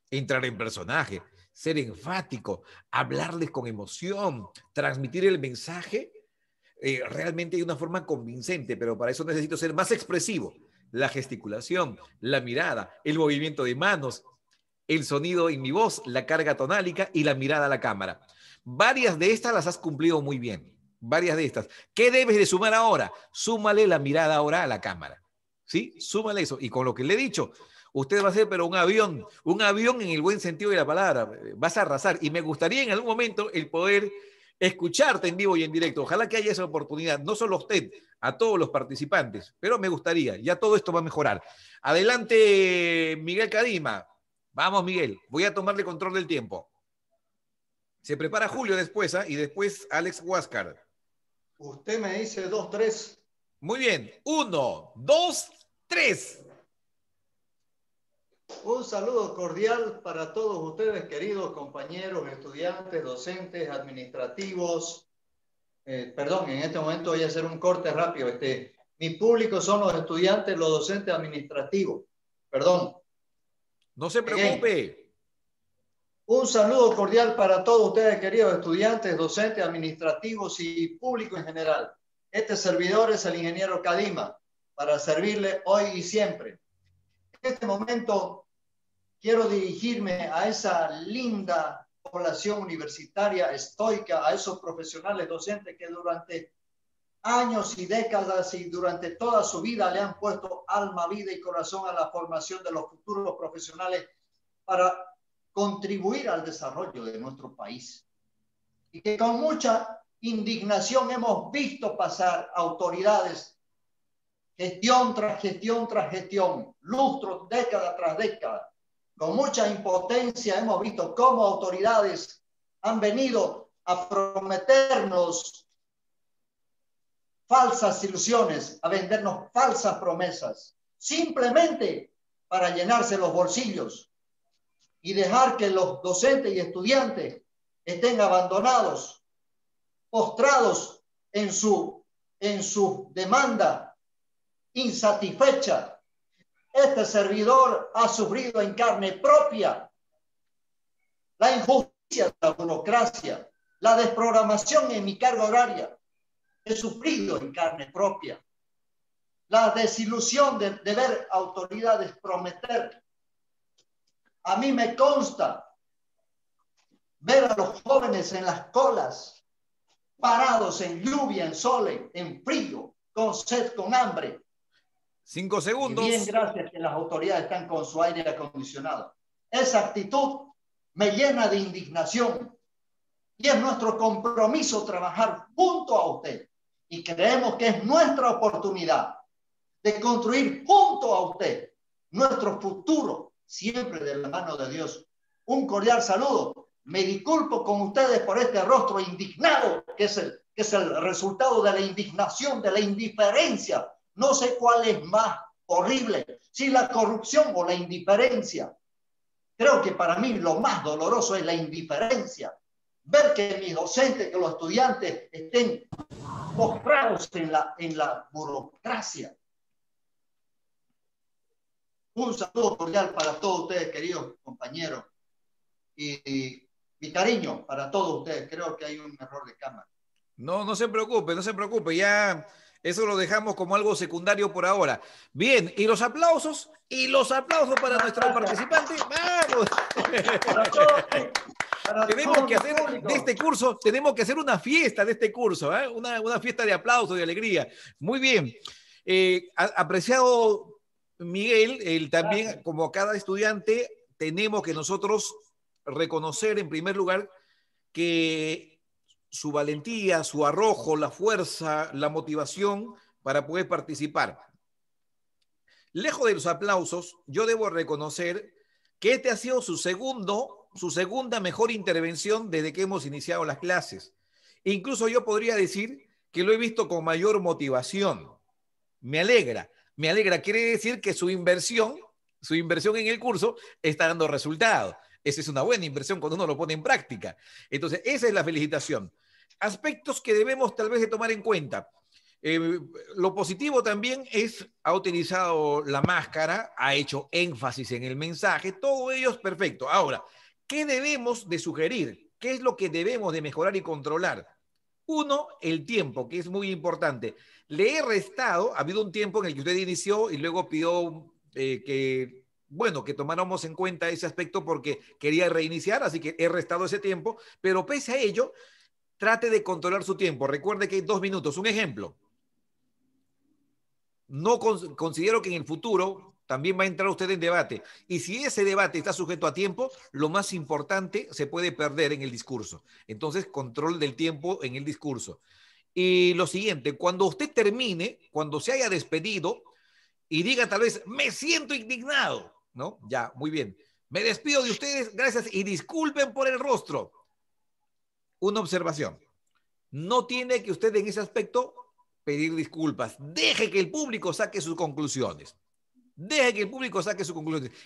entrar en personaje, ser enfático, hablarles con emoción, transmitir el mensaje realmente de una forma convincente, pero para eso necesito ser más expresivo. La gesticulación, la mirada, el movimiento de manos, el sonido en mi voz, la carga tonálica y la mirada a la cámara. Varias de estas las has cumplido muy bien. Varias de estas. ¿Qué debes de sumar ahora? Súmale la mirada ahora a la cámara. ¿Sí? Súmale eso. Y con lo que le he dicho, usted va a ser pero un avión en el buen sentido de la palabra. Vas a arrasar. Y me gustaría en algún momento el poder escucharte en vivo y en directo. Ojalá que haya esa oportunidad. No solo a usted, a todos los participantes. Pero me gustaría. Ya todo esto va a mejorar. Adelante, Miguel Cadima. Vamos, Miguel. Voy a tomarle control del tiempo. Se prepara Julio después, y después Alex Huáscar. Usted me dice 2, 3. Muy bien. 1, 2, 3. Un saludo cordial para todos ustedes, queridos compañeros, estudiantes, docentes, administrativos. Perdón, en este momento voy a hacer un corte rápido. Mi público son los estudiantes, los docentes administrativos. Perdón. No se preocupe. Un saludo cordial para todos ustedes, queridos estudiantes, docentes, administrativos y público en general. Este servidor es el ingeniero Cadima, para servirle hoy y siempre. En este momento quiero dirigirme a esa linda población universitaria estoica, a esos profesionales docentes que durante años y décadas y durante toda su vida le han puesto alma, vida y corazón a la formación de los futuros profesionales para contribuir al desarrollo de nuestro país. Y que con mucha indignación hemos visto pasar autoridades, gestión tras gestión tras gestión, lustros, década tras década. Con mucha impotencia hemos visto cómo autoridades han venido a prometernos falsas ilusiones, a vendernos falsas promesas, simplemente para llenarse los bolsillos y dejar que los docentes y estudiantes estén abandonados, postrados en su demanda insatisfecha. Este servidor ha sufrido en carne propia la injusticia de la burocracia, la desprogramación en mi carga horaria. He sufrido en carne propia la desilusión de ver autoridades prometer. A mí me consta ver a los jóvenes en las colas parados en lluvia, en sol, en frío, con sed, con hambre. 5 segundos. Y bien, gracias que las autoridades están con su aire acondicionado. Esa actitud me llena de indignación y es nuestro compromiso trabajar junto a usted. Y creemos que es nuestra oportunidad de construir junto a usted nuestro futuro, siempre de la mano de Dios. Un cordial saludo. Me disculpo con ustedes por este rostro indignado, que es el resultado de la indignación, de la indiferencia. No sé cuál es más horrible, si la corrupción o la indiferencia. Creo que para mí lo más doloroso es la indiferencia. Ver que mis docentes, que los estudiantes estén postrados en la burocracia. Un saludo cordial para todos ustedes, queridos compañeros. Y mi cariño para todos ustedes. Creo que hay un error de cámara. No, no se preocupe, no se preocupe. Ya eso lo dejamos como algo secundario por ahora. Bien, y los aplausos para nuestro participante. ¡Vamos! Tenemos que hacer de este curso, tenemos que hacer una fiesta de este curso, ¿eh? Una fiesta de aplausos, de alegría. Muy bien. Apreciado Miguel, también como cada estudiante, tenemos que nosotros reconocer en primer lugar que su valentía, su arrojo, la fuerza, la motivación para poder participar. Lejos de los aplausos, yo debo reconocer que este ha sido su segunda mejor intervención desde que hemos iniciado las clases. Incluso yo podría decir que lo he visto con mayor motivación. Me alegra. Quiere decir que su inversión en el curso está dando resultados. Esa es una buena inversión cuando uno lo pone en práctica. Entonces, esa es la felicitación. Aspectos que debemos tal vez de tomar en cuenta. Lo positivo también ha utilizado la máscara, ha hecho énfasis en el mensaje, todo ello es perfecto. Ahora, ¿qué debemos de sugerir? ¿Qué es lo que debemos de mejorar y controlar? Uno, el tiempo, que es muy importante. Le he restado, ha habido un tiempo en el que usted inició y luego pidió que tomáramos en cuenta ese aspecto porque quería reiniciar, así que he restado ese tiempo, pero pese a ello, trate de controlar su tiempo. Recuerde que hay 2 minutos. Un ejemplo. No considero que en el futuro también va a entrar usted en debate. Y si ese debate está sujeto a tiempo, lo más importante se puede perder en el discurso. Entonces, control del tiempo en el discurso. Y lo siguiente, cuando usted termine, cuando se haya despedido y diga tal vez, me siento indignado, ¿no? Ya, muy bien. Me despido de ustedes, gracias y disculpen por el rostro. Una observación. No tiene que usted en ese aspecto pedir disculpas. Deje que el público saque sus conclusiones.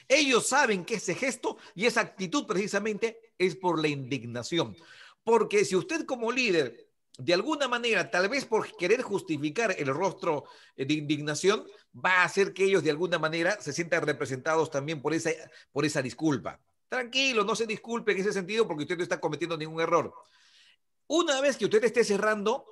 Ellos saben que ese gesto y esa actitud precisamente es por la indignación. Porque si usted como líder, de alguna manera, tal vez por querer justificar el rostro de indignación, va a hacer que ellos de alguna manera se sientan representados también por esa disculpa. Tranquilo, no se disculpe en ese sentido porque usted no está cometiendo ningún error. Una vez que usted esté cerrando,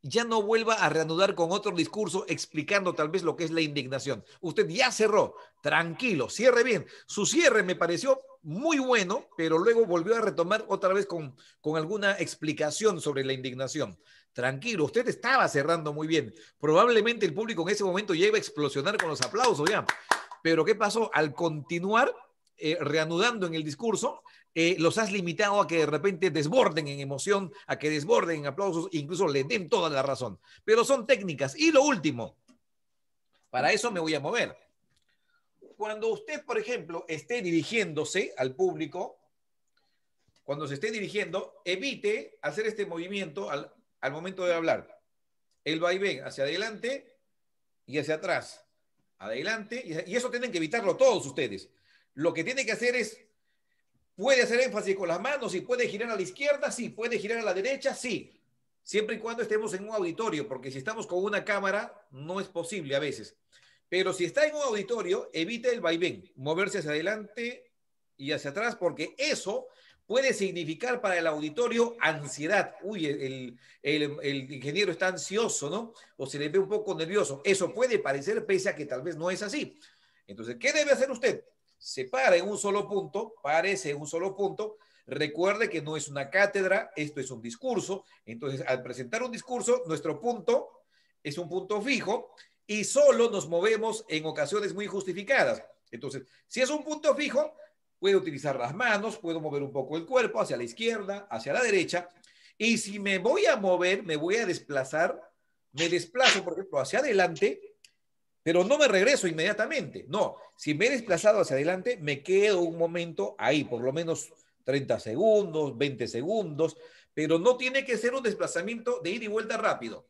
ya no vuelva a reanudar con otro discurso explicando tal vez lo que es la indignación. Usted ya cerró, tranquilo, cierre bien. Su cierre me pareció muy bueno, pero luego volvió a retomar otra vez con alguna explicación sobre la indignación. Tranquilo, usted estaba cerrando muy bien. Probablemente el público en ese momento ya iba a explosionar con los aplausos ya. Pero ¿qué pasó? Al continuar reanudando en el discurso, los has limitado a que de repente desborden en emoción, a que desborden en aplausos, incluso le den toda la razón. Pero son técnicas. Y lo último, para eso me voy a mover. Cuando usted, por ejemplo, esté dirigiéndose al público, cuando se esté dirigiendo, evite hacer este movimiento al momento de hablar. El vaivén hacia adelante y hacia atrás. Adelante, y eso tienen que evitarlo todos ustedes. Lo que tiene que hacer es, puede hacer énfasis con las manos y puede girar a la izquierda, sí, puede girar a la derecha, sí. Siempre y cuando estemos en un auditorio, porque si estamos con una cámara, no es posible a veces. Pero si está en un auditorio, evite el vaivén, moverse hacia adelante y hacia atrás, porque eso puede significar para el auditorio ansiedad. Uy, el ingeniero está ansioso, ¿no? O se le ve un poco nervioso. Eso puede parecer, pese a que tal vez no es así. Entonces, ¿qué debe hacer usted? Se para en un solo punto, párese en un solo punto, Recuerde que no es una cátedra, esto es un discurso. Entonces, al presentar un discurso, nuestro punto es un punto fijo y solo nos movemos en ocasiones muy justificadas. Entonces, si es un punto fijo, puedo utilizar las manos, puedo mover un poco el cuerpo hacia la izquierda, hacia la derecha. Y si me voy a mover, me voy a desplazar, me desplazo, por ejemplo, hacia adelante, pero no me regreso inmediatamente. No, si me he desplazado hacia adelante, me quedo un momento ahí, por lo menos 30 segundos, 20 segundos, pero no tiene que ser un desplazamiento de ida y vuelta rápido.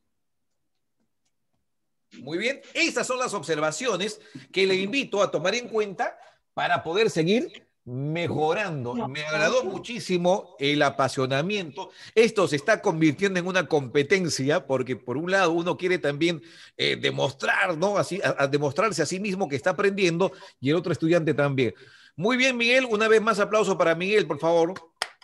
Muy bien, estas son las observaciones que le invito a tomar en cuenta para poder seguir mejorando. Me agradó muchísimo el apasionamiento. Esto se está convirtiendo en una competencia porque por un lado uno quiere también demostrar, ¿no? Así, a demostrarse a sí mismo que está aprendiendo y el otro estudiante también. Muy bien, Miguel. Una vez más aplauso para Miguel, por favor.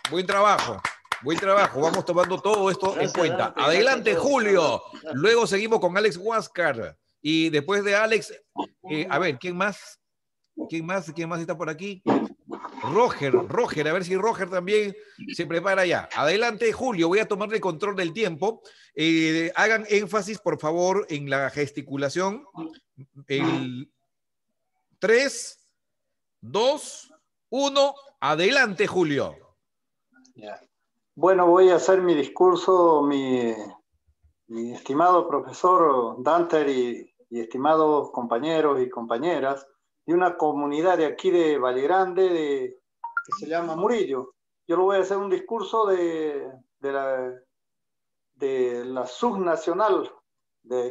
Buen trabajo. Buen trabajo, vamos tomando todo esto en cuenta. Adelante, Julio. Luego seguimos con Alex Huáscar. Y después de Alex, a ver, ¿quién más? ¿Quién más está por aquí? Roger, a ver si Roger también se prepara ya. Adelante, Julio, voy a tomarle control del tiempo. Hagan énfasis, por favor, en la gesticulación. 3, 2, 1. Adelante, Julio. Yeah. Bueno, voy a hacer mi discurso, mi estimado profesor Danter y estimados compañeros y compañeras de una comunidad de aquí de Valle Grande que se llama Murillo. Yo lo voy a hacer un discurso de la subnacional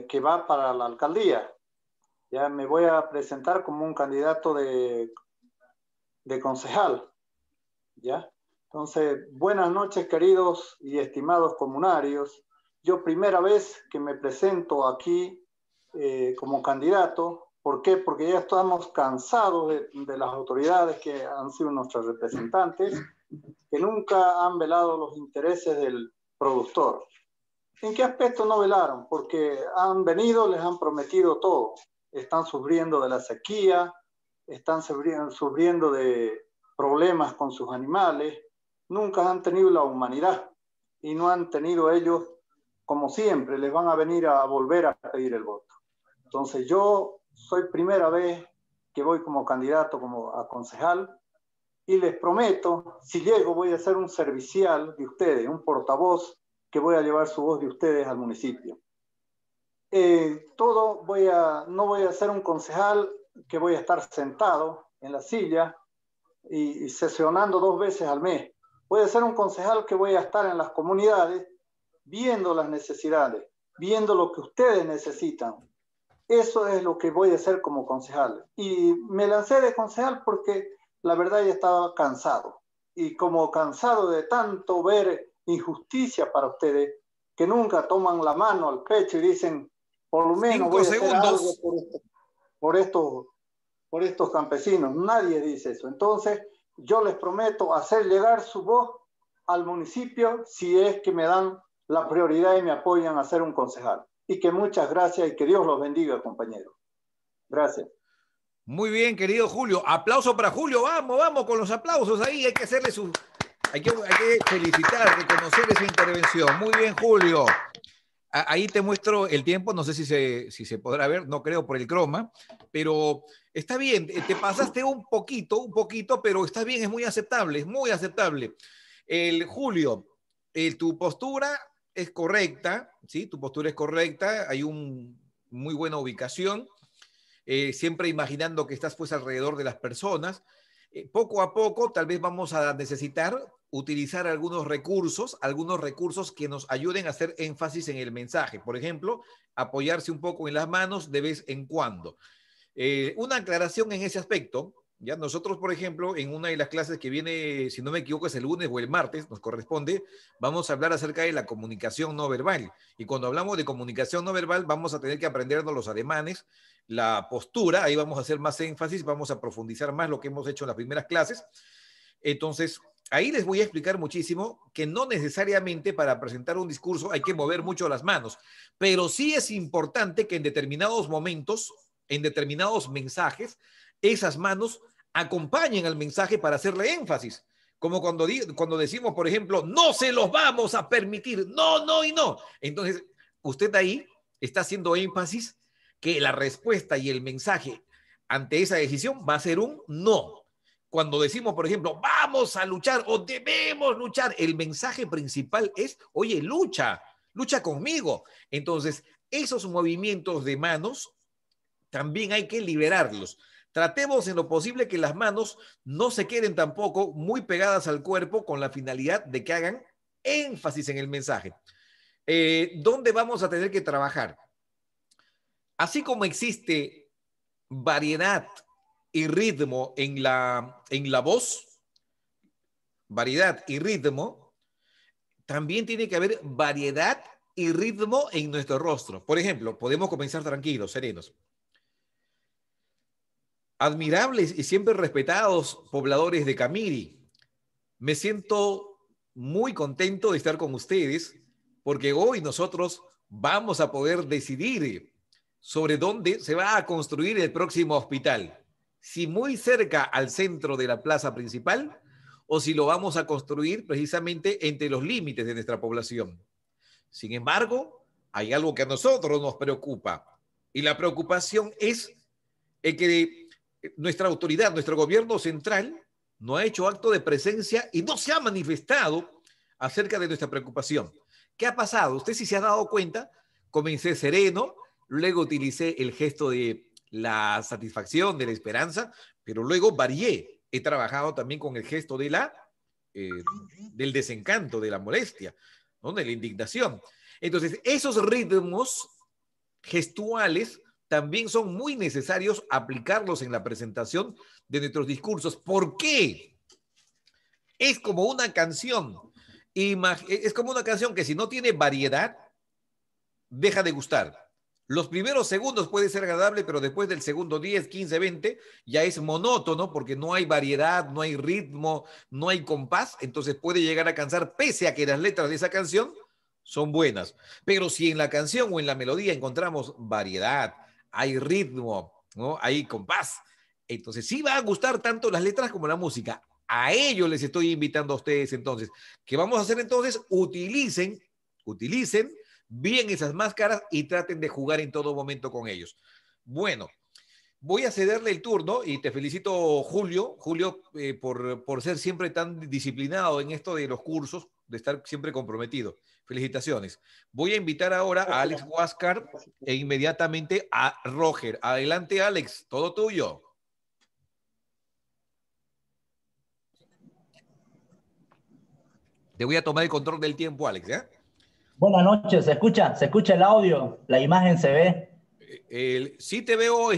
que va para la alcaldía. Ya me voy a presentar como un candidato de concejal. ¿Ya? Entonces, buenas noches, queridos y estimados comunarios. Yo primera vez que me presento aquí como candidato. ¿Por qué? Porque ya estamos cansados de las autoridades que han sido nuestros representantes, que nunca han velado los intereses del productor. ¿En qué aspecto no velaron? Porque han venido, les han prometido todo. Están sufriendo de la sequía, están sufriendo de problemas con sus animales, nunca han tenido la humanidad y no han tenido ellos, como siempre, les van a venir a volver a pedir el voto. Entonces yo soy primera vez que voy como candidato a concejal y les prometo, si llego voy a ser un servicial de ustedes, un portavoz que voy a llevar su voz de ustedes al municipio. No voy a ser un concejal que voy a estar sentado en la silla y sesionando 2 veces al mes. Voy a ser un concejal que voy a estar en las comunidades viendo las necesidades, viendo lo que ustedes necesitan. Eso es lo que voy a hacer como concejal. Y me lancé de concejal porque la verdad ya estaba cansado. Y como cansado de tanto ver injusticia para ustedes, que nunca toman la mano al pecho y dicen, por lo menos voy a hacer algo por estos campesinos. Nadie dice eso. Entonces, yo les prometo hacer llegar su voz al municipio si es que me dan la prioridad y me apoyan a ser un concejal. Y que muchas gracias y que Dios los bendiga, compañeros. Gracias. Muy bien, querido Julio. Aplauso para Julio. Vamos con los aplausos ahí. Hay que hacerle hay que felicitar, reconocer esa intervención. Muy bien, Julio. Ahí te muestro el tiempo. No sé si se podrá ver. No creo por el croma. Pero está bien. Te pasaste un poquito, pero está bien. Es muy aceptable. Julio, tu postura es correcta, ¿sí? Tu postura es correcta, hay muy buena ubicación, siempre imaginando que estás pues alrededor de las personas. Poco a poco tal vez vamos a necesitar utilizar algunos recursos que nos ayuden a hacer énfasis en el mensaje. Por ejemplo, apoyarse un poco en las manos de vez en cuando. Una aclaración en ese aspecto. Ya nosotros, por ejemplo, en una de las clases que viene, si no me equivoco, es el lunes o el martes, nos corresponde, vamos a hablar acerca de la comunicación no verbal. Y cuando hablamos de comunicación no verbal, vamos a tener que aprendernos los ademanes, la postura, ahí vamos a hacer más énfasis, vamos a profundizar más lo que hemos hecho en las primeras clases. Entonces, ahí les voy a explicar muchísimo que no necesariamente para presentar un discurso hay que mover mucho las manos, pero sí es importante que en determinados momentos, en determinados mensajes, esas manos acompañen al mensaje para hacerle énfasis. Como cuando decimos, por ejemplo, no se los vamos a permitir, no, no y no. Entonces, usted ahí está haciendo énfasis que la respuesta y el mensaje ante esa decisión va a ser un no. Cuando decimos, por ejemplo, vamos a luchar o debemos luchar, el mensaje principal es, oye, lucha conmigo. Entonces, esos movimientos de manos también hay que liberarlos. Tratemos en lo posible que las manos no se queden tampoco muy pegadas al cuerpo con la finalidad de que hagan énfasis en el mensaje. ¿Dónde vamos a tener que trabajar? Así como existe variedad y ritmo en la voz, variedad y ritmo, también tiene que haber variedad y ritmo en nuestro rostro. Por ejemplo, podemos comenzar tranquilos, serenos. Admirables y siempre respetados pobladores de Camiri, me siento muy contento de estar con ustedes porque hoy nosotros vamos a poder decidir sobre dónde se va a construir el próximo hospital. Si muy cerca al centro de la plaza principal o si lo vamos a construir precisamente entre los límites de nuestra población. Sin embargo, hay algo que a nosotros nos preocupa y la preocupación es que nuestra autoridad, nuestro gobierno central no ha hecho acto de presencia y no se ha manifestado acerca de nuestra preocupación. ¿Qué ha pasado? Usted si se ha dado cuenta, comencé sereno, luego utilicé el gesto de la satisfacción, de la esperanza, pero luego varié. He trabajado también con el gesto de del desencanto, de la molestia, ¿no? De la indignación. Entonces, esos ritmos gestuales también son muy necesarios aplicarlos en la presentación de nuestros discursos. ¿Por qué? Es como una canción. Es como una canción que si no tiene variedad, deja de gustar. Los primeros segundos puede ser agradable, pero después del segundo 10, 15, 20, ya es monótono porque no hay variedad, no hay ritmo, no hay compás. Entonces puede llegar a cansar, pese a que las letras de esa canción son buenas. Pero si en la canción o en la melodía encontramos variedad, hay ritmo, ¿no? Hay compás, entonces sí va a gustar tanto las letras como la música. A ello les estoy invitando a ustedes entonces. ¿Qué vamos a hacer entonces? Utilicen bien esas máscaras y traten de jugar en todo momento con ellos. Bueno, voy a cederle el turno y te felicito, Julio, por ser siempre tan disciplinado en esto de los cursos, de estar siempre comprometido. Felicitaciones. Voy a invitar ahora a Alex Huáscar e inmediatamente a Roger. Adelante, Alex, todo tuyo. Te voy a tomar el control del tiempo, Alex, ¿eh? Buenas noches, ¿se escucha el audio? ¿La imagen se ve? Sí te veo,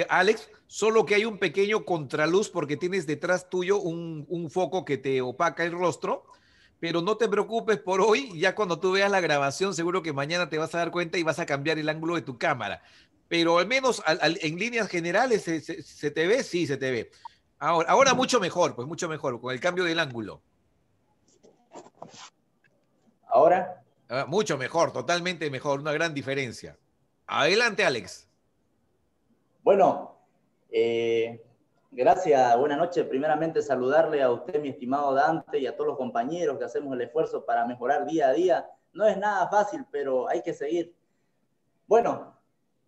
Alex, solo que hay un pequeño contraluz porque tienes detrás tuyo un foco que te opaca el rostro, pero no te preocupes por hoy, ya cuando tú veas la grabación seguro que mañana te vas a dar cuenta y vas a cambiar el ángulo de tu cámara, pero al menos en líneas generales se te ve, sí, se te ve. Ahora mucho mejor, pues mucho mejor, con el cambio del ángulo. ¿Ahora? Mucho mejor, totalmente mejor, una gran diferencia. Adelante, Alex. Bueno, gracias, buenas noches. Primeramente saludarle a usted, mi estimado Dante, y a todos los compañeros que hacemos el esfuerzo para mejorar día a día. No es nada fácil, pero hay que seguir. Bueno,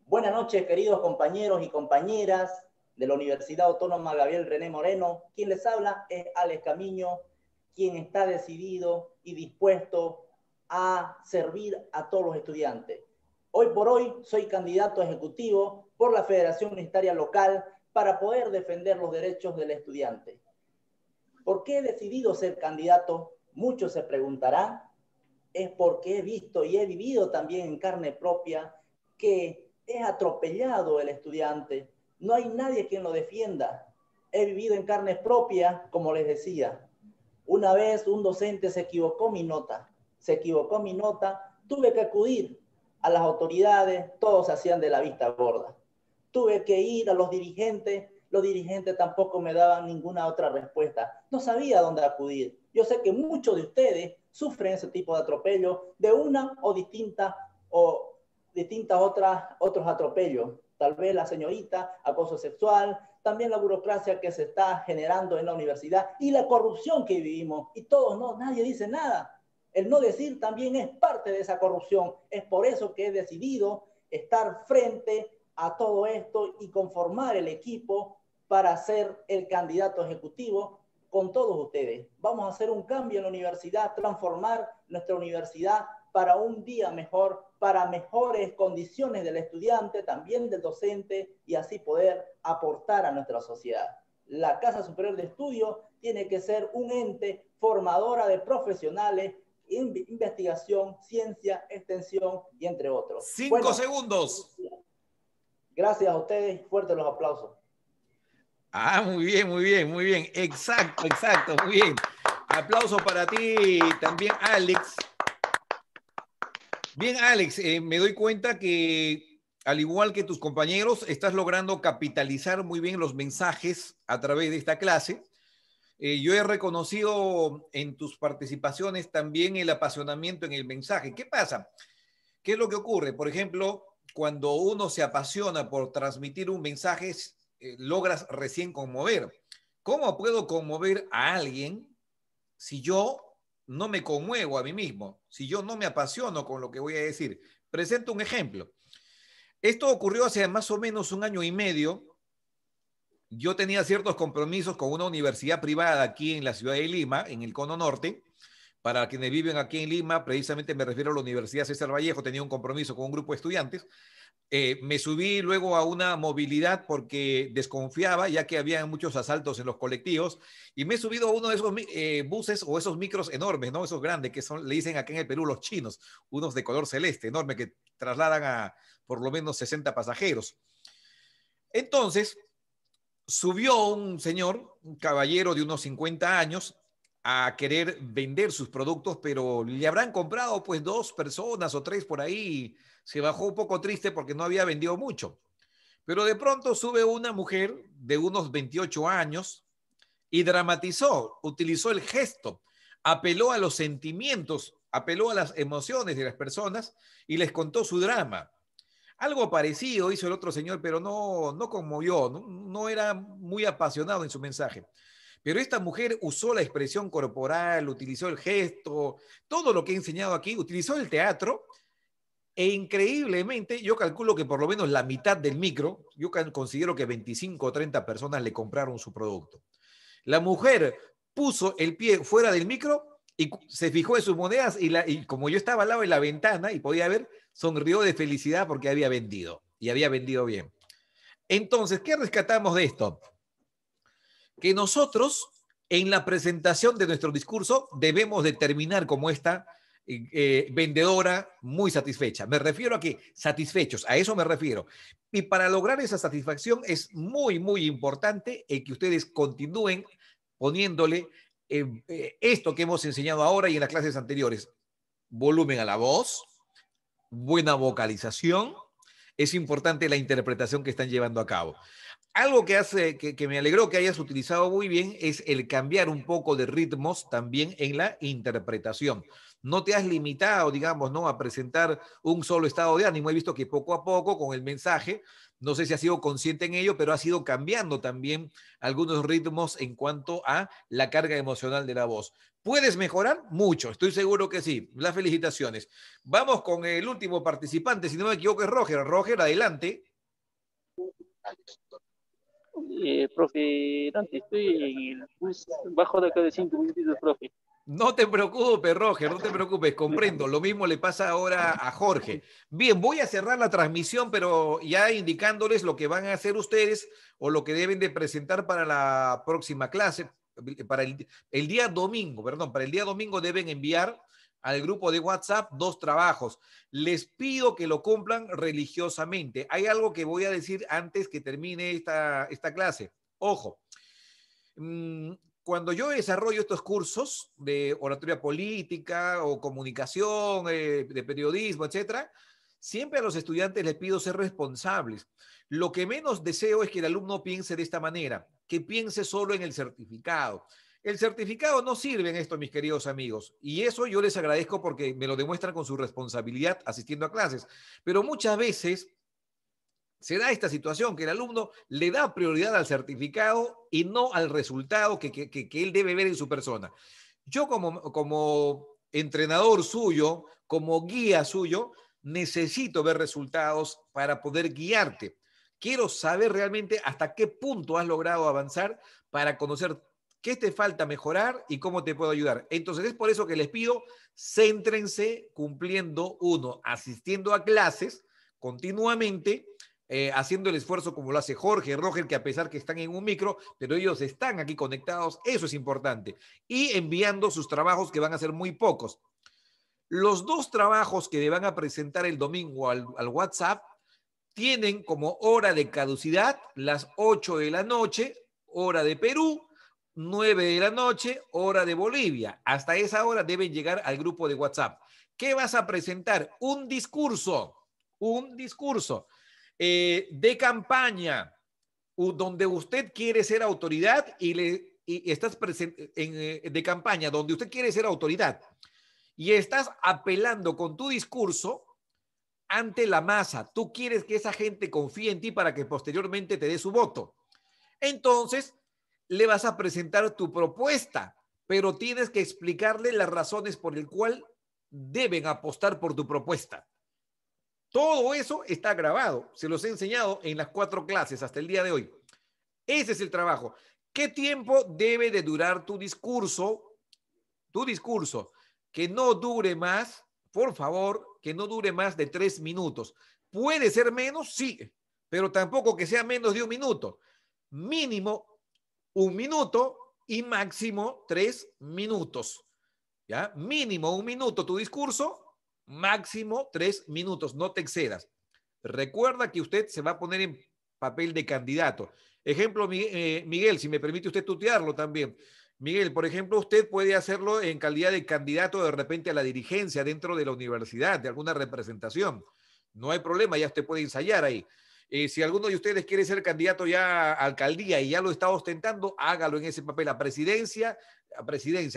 buenas noches, queridos compañeros y compañeras de la Universidad Autónoma Gabriel René Moreno. Quien les habla es Alex Camiño, quien está decidido y dispuesto a servir a todos los estudiantes. Hoy por hoy soy candidato ejecutivo por la Federación Universitaria Local para poder defender los derechos del estudiante. ¿Por qué he decidido ser candidato? Muchos se preguntarán. Es porque he visto y he vivido también en carne propia que es atropellado el estudiante. No hay nadie quien lo defienda. He vivido en carne propia, como les decía. Una vez un docente se equivocó mi nota, tuve que acudir a las autoridades, todos se hacían de la vista gorda. Tuve que ir a los dirigentes tampoco me daban ninguna otra respuesta. No sabía dónde acudir. Yo sé que muchos de ustedes sufren ese tipo de atropello de una o distintas otros atropellos. tal vez la señorita, acoso sexual, también la burocracia que se está generando en la universidad y la corrupción que vivimos. Y todos, no, nadie dice nada. El no decir también es parte de esa corrupción. Es por eso que he decidido estar frente a todo esto y conformar el equipo para ser el candidato ejecutivo con todos ustedes. Vamos a hacer un cambio en la universidad, transformar nuestra universidad para un día mejor, para mejores condiciones del estudiante, también del docente, y así poder aportar a nuestra sociedad. La Casa Superior de Estudio tiene que ser un ente formadora de profesionales, investigación, ciencia, extensión y entre otros. 5 segundos. Gracias a ustedes, fuertes los aplausos. Ah, muy bien, muy bien, muy bien. Exacto, exacto, muy bien. Aplauso para ti también, Alex. Bien, Alex, me doy cuenta que, al igual que tus compañeros, estás logrando capitalizar muy bien los mensajes a través de esta clase. Yo he reconocido en tus participaciones también el apasionamiento en el mensaje. ¿Qué pasa? ¿Qué es lo que ocurre? Por ejemplo, cuando uno se apasiona por transmitir un mensaje, logras recién conmover. ¿Cómo puedo conmover a alguien si yo no me conmuevo a mí mismo? Si yo no me apasiono con lo que voy a decir. Presento un ejemplo. Esto ocurrió hace más o menos 1 año y medio. Yo tenía ciertos compromisos con una universidad privada aquí en la ciudad de Lima, en el Cono Norte. Para quienes viven aquí en Lima, precisamente me refiero a la Universidad César Vallejo, tenía un compromiso con un grupo de estudiantes. Me subí luego a una movilidad porque desconfiaba, ya que había muchos asaltos en los colectivos, y me he subido a uno de esos buses o esos micros enormes, ¿no? Esos grandes que son, le dicen acá en el Perú los chinos, unos de color celeste, enorme, que trasladan a por lo menos 60 pasajeros. Entonces, subió un señor, un caballero de unos 50 años, a querer vender sus productos, pero le habrán comprado pues 2 personas o 3 por ahí. Se bajó un poco triste porque no había vendido mucho. Pero de pronto sube una mujer de unos 28 años y dramatizó, utilizó el gesto, apeló a los sentimientos, apeló a las emociones de las personas y les contó su drama. Algo parecido hizo el otro señor, pero no conmovió, no era muy apasionado en su mensaje. Pero esta mujer usó la expresión corporal, utilizó el gesto, todo lo que he enseñado aquí, utilizó el teatro e increíblemente yo calculo que por lo menos la mitad del micro, yo considero que 25 o 30 personas le compraron su producto. La mujer puso el pie fuera del micro y se fijó en sus monedas y como yo estaba al lado de la ventana y podía ver, sonrió de felicidad porque había vendido y había vendido bien. Entonces, ¿qué rescatamos de esto? Que nosotros en la presentación de nuestro discurso debemos de terminar como esta vendedora muy satisfecha. Me refiero a que satisfechos, a eso me refiero. Y para lograr esa satisfacción es muy, muy importante que ustedes continúen poniéndole esto que hemos enseñado ahora y en las clases anteriores. Volumen a la voz, buena vocalización. Es importante la interpretación que están llevando a cabo. Algo que hace que me alegró que hayas utilizado muy bien es el cambiar un poco de ritmos también en la interpretación. No te has limitado, digamos, ¿no?, a presentar un solo estado de ánimo. He visto que poco a poco con el mensaje, no sé si has sido consciente en ello, pero has ido cambiando también algunos ritmos en cuanto a la carga emocional de la voz. ¿Puedes mejorar? Mucho, estoy seguro que sí. Las felicitaciones. Vamos con el último participante, si no me equivoco es Roger. Roger, adelante. Profe Dante, estoy en el bus, bajo de acá de 5 minutitos, profe. No te preocupes, Roger, no te preocupes, comprendo. Lo mismo le pasa ahora a Jorge. Bien, voy a cerrar la transmisión, pero ya indicándoles lo que van a hacer ustedes o lo que deben de presentar para la próxima clase, para el día domingo, perdón, para el día domingo deben enviar al grupo de WhatsApp 2 trabajos. Les pido que lo cumplan religiosamente. Hay algo que voy a decir antes que termine esta clase. Ojo, cuando yo desarrollo estos cursos de oratoria política o comunicación, de periodismo, etcétera, siempre a los estudiantes les pido ser responsables. Lo que menos deseo es que el alumno piense de esta manera, que piense solo en el certificado. El certificado no sirve en esto, mis queridos amigos, y eso yo les agradezco porque me lo demuestran con su responsabilidad asistiendo a clases. Pero muchas veces se da esta situación que el alumno le da prioridad al certificado y no al resultado que él debe ver en su persona. Yo como entrenador suyo, como guía suyo, necesito ver resultados para poder guiarte. Quiero saber realmente hasta qué punto has logrado avanzar para conocer qué te falta mejorar y cómo te puedo ayudar. Entonces es por eso que les pido, céntrense cumpliendo, uno, asistiendo a clases continuamente, haciendo el esfuerzo como lo hace Jorge, Roger, que a pesar que están en un micro, pero ellos están aquí conectados, eso es importante. Y enviando sus trabajos, que van a ser muy pocos. Los 2 trabajos que le van a presentar el domingo al WhatsApp tienen como hora de caducidad las 8 de la noche, hora de Perú, 9 de la noche, hora de Bolivia. Hasta esa hora deben llegar al grupo de WhatsApp. ¿Qué vas a presentar? Un discurso de campaña, donde usted quiere ser autoridad y estás de campaña, donde usted quiere ser autoridad y estás apelando con tu discurso ante la masa. Tú quieres que esa gente confíe en ti para que posteriormente te dé su voto. Entonces, le vas a presentar tu propuesta, pero tienes que explicarle las razones por el cual deben apostar por tu propuesta. Todo eso está grabado. Se los he enseñado en las 4 clases hasta el día de hoy. Ese es el trabajo. ¿Qué tiempo debe de durar tu discurso? Tu discurso. Que no dure más, por favor, que no dure más de 3 minutos. ¿Puede ser menos? Sí, pero tampoco que sea menos de 1 minuto. Mínimo 1 minuto y máximo 3 minutos. ¿Ya? Mínimo 1 minuto tu discurso, máximo 3 minutos, no te excedas. Recuerda que usted se va a poner en papel de candidato. Ejemplo, Miguel, si me permite usted tutearlo también. Miguel, por ejemplo, usted puede hacerlo en calidad de candidato de repente a la dirigencia dentro de la universidad, de alguna representación. No hay problema, ya usted puede ensayar ahí. Si alguno de ustedes quiere ser candidato ya a alcaldía y ya lo está ostentando, hágalo en ese papel. A presidencia.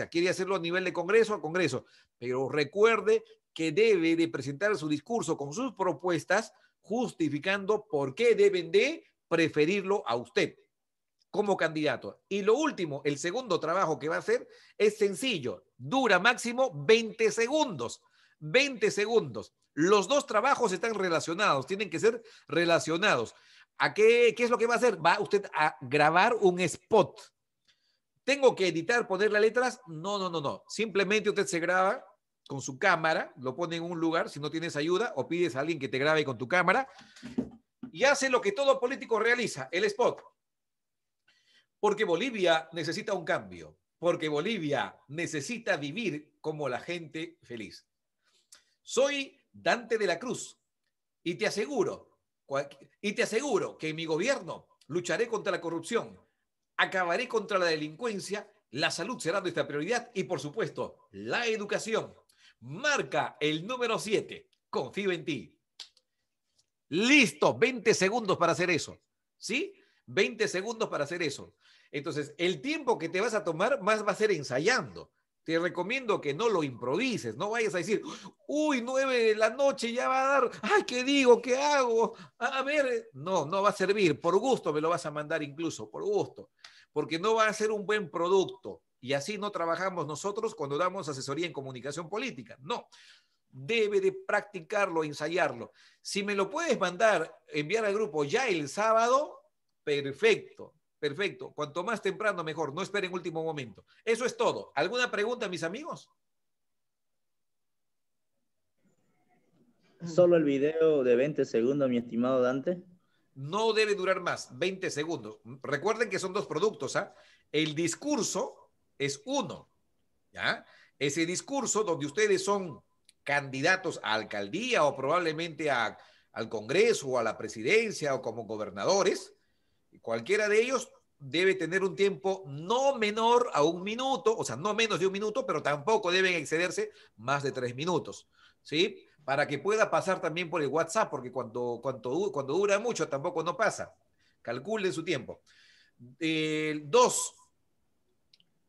Quiere hacerlo a nivel de Congreso, a Congreso. Pero recuerde que debe de presentar su discurso con sus propuestas, justificando por qué deben de preferirlo a usted como candidato. Y lo último, el segundo trabajo que va a hacer es sencillo. Dura máximo 20 segundos. 20 segundos. Los 2 trabajos están relacionados, tienen que ser relacionados. ¿A qué es lo que va a hacer? Va usted a grabar un spot. ¿Tengo que editar, ponerle letras? No. Simplemente usted se graba con su cámara, lo pone en un lugar, si no tienes ayuda, o pides a alguien que te grabe con tu cámara, y hace lo que todo político realiza, el spot. Porque Bolivia necesita un cambio, porque Bolivia necesita vivir como la gente feliz. Soy Dante de la Cruz y te aseguro que en mi gobierno lucharé contra la corrupción, acabaré contra la delincuencia, la salud será nuestra prioridad y, por supuesto, la educación. Marca el número 7. Confío en ti. Listo, 20 segundos para hacer eso. ¿Sí? 20 segundos para hacer eso. Entonces, el tiempo que te vas a tomar más va a ser ensayando. Te recomiendo que no lo improvises, no vayas a decir, uy, 9 de la noche ya va a dar, ay, ¿qué digo? ¿Qué hago? A ver, no va a servir, por gusto me lo vas a mandar incluso, por gusto, porque no va a ser un buen producto y así no trabajamos nosotros cuando damos asesoría en comunicación política, no. Debe de practicarlo, ensayarlo. Si me lo puedes enviar al grupo ya el sábado, perfecto. Perfecto. Cuanto más temprano, mejor. No esperen último momento. Eso es todo. ¿Alguna pregunta, mis amigos? Solo el video de 20 segundos, mi estimado Dante. No debe durar más, 20 segundos. Recuerden que son 2 productos, ¿ah? El discurso es uno, ¿ya? Ese discurso donde ustedes son candidatos a alcaldía o probablemente al Congreso o a la presidencia o como gobernadores, cualquiera de ellos debe tener un tiempo no menor a 1 minuto, o sea, no menos de 1 minuto, pero tampoco deben excederse más de 3 minutos, ¿sí? Para que pueda pasar también por el WhatsApp, porque cuando dura mucho tampoco no pasa. Calculen su tiempo. 2.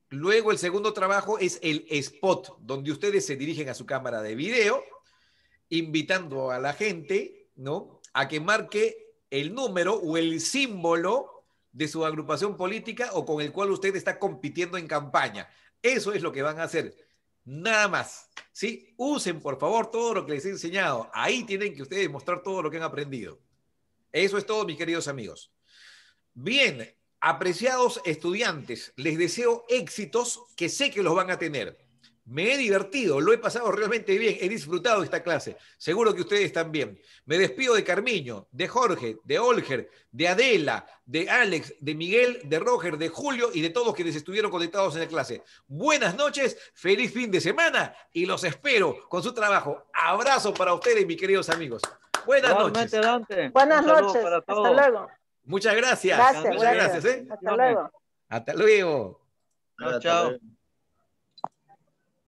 Luego el segundo trabajo es el spot, donde ustedes se dirigen a su cámara de video, invitando a la gente, ¿no?, a que marque el número o el símbolo de su agrupación política o con el cual usted está compitiendo en campaña. Eso es lo que van a hacer. Nada más. ¿Sí? Usen, por favor, todo lo que les he enseñado. Ahí tienen que ustedes mostrar todo lo que han aprendido. Eso es todo, mis queridos amigos. Bien, apreciados estudiantes, les deseo éxitos que sé que los van a tener. Me he divertido, lo he pasado realmente bien, he disfrutado esta clase. Seguro que ustedes también. Me despido de Carmiño, de Jorge, de Olger, de Adela, de Alex, de Miguel, de Roger, de Julio y de todos quienes estuvieron conectados en la clase. Buenas noches, feliz fin de semana y los espero con su trabajo. Abrazo para ustedes, mis queridos amigos. Buenas noches. Dante. Buenas noches, hasta luego. Muchas gracias. Gracias, Muchas gracias. Hasta luego. Hasta luego. Chao, chao.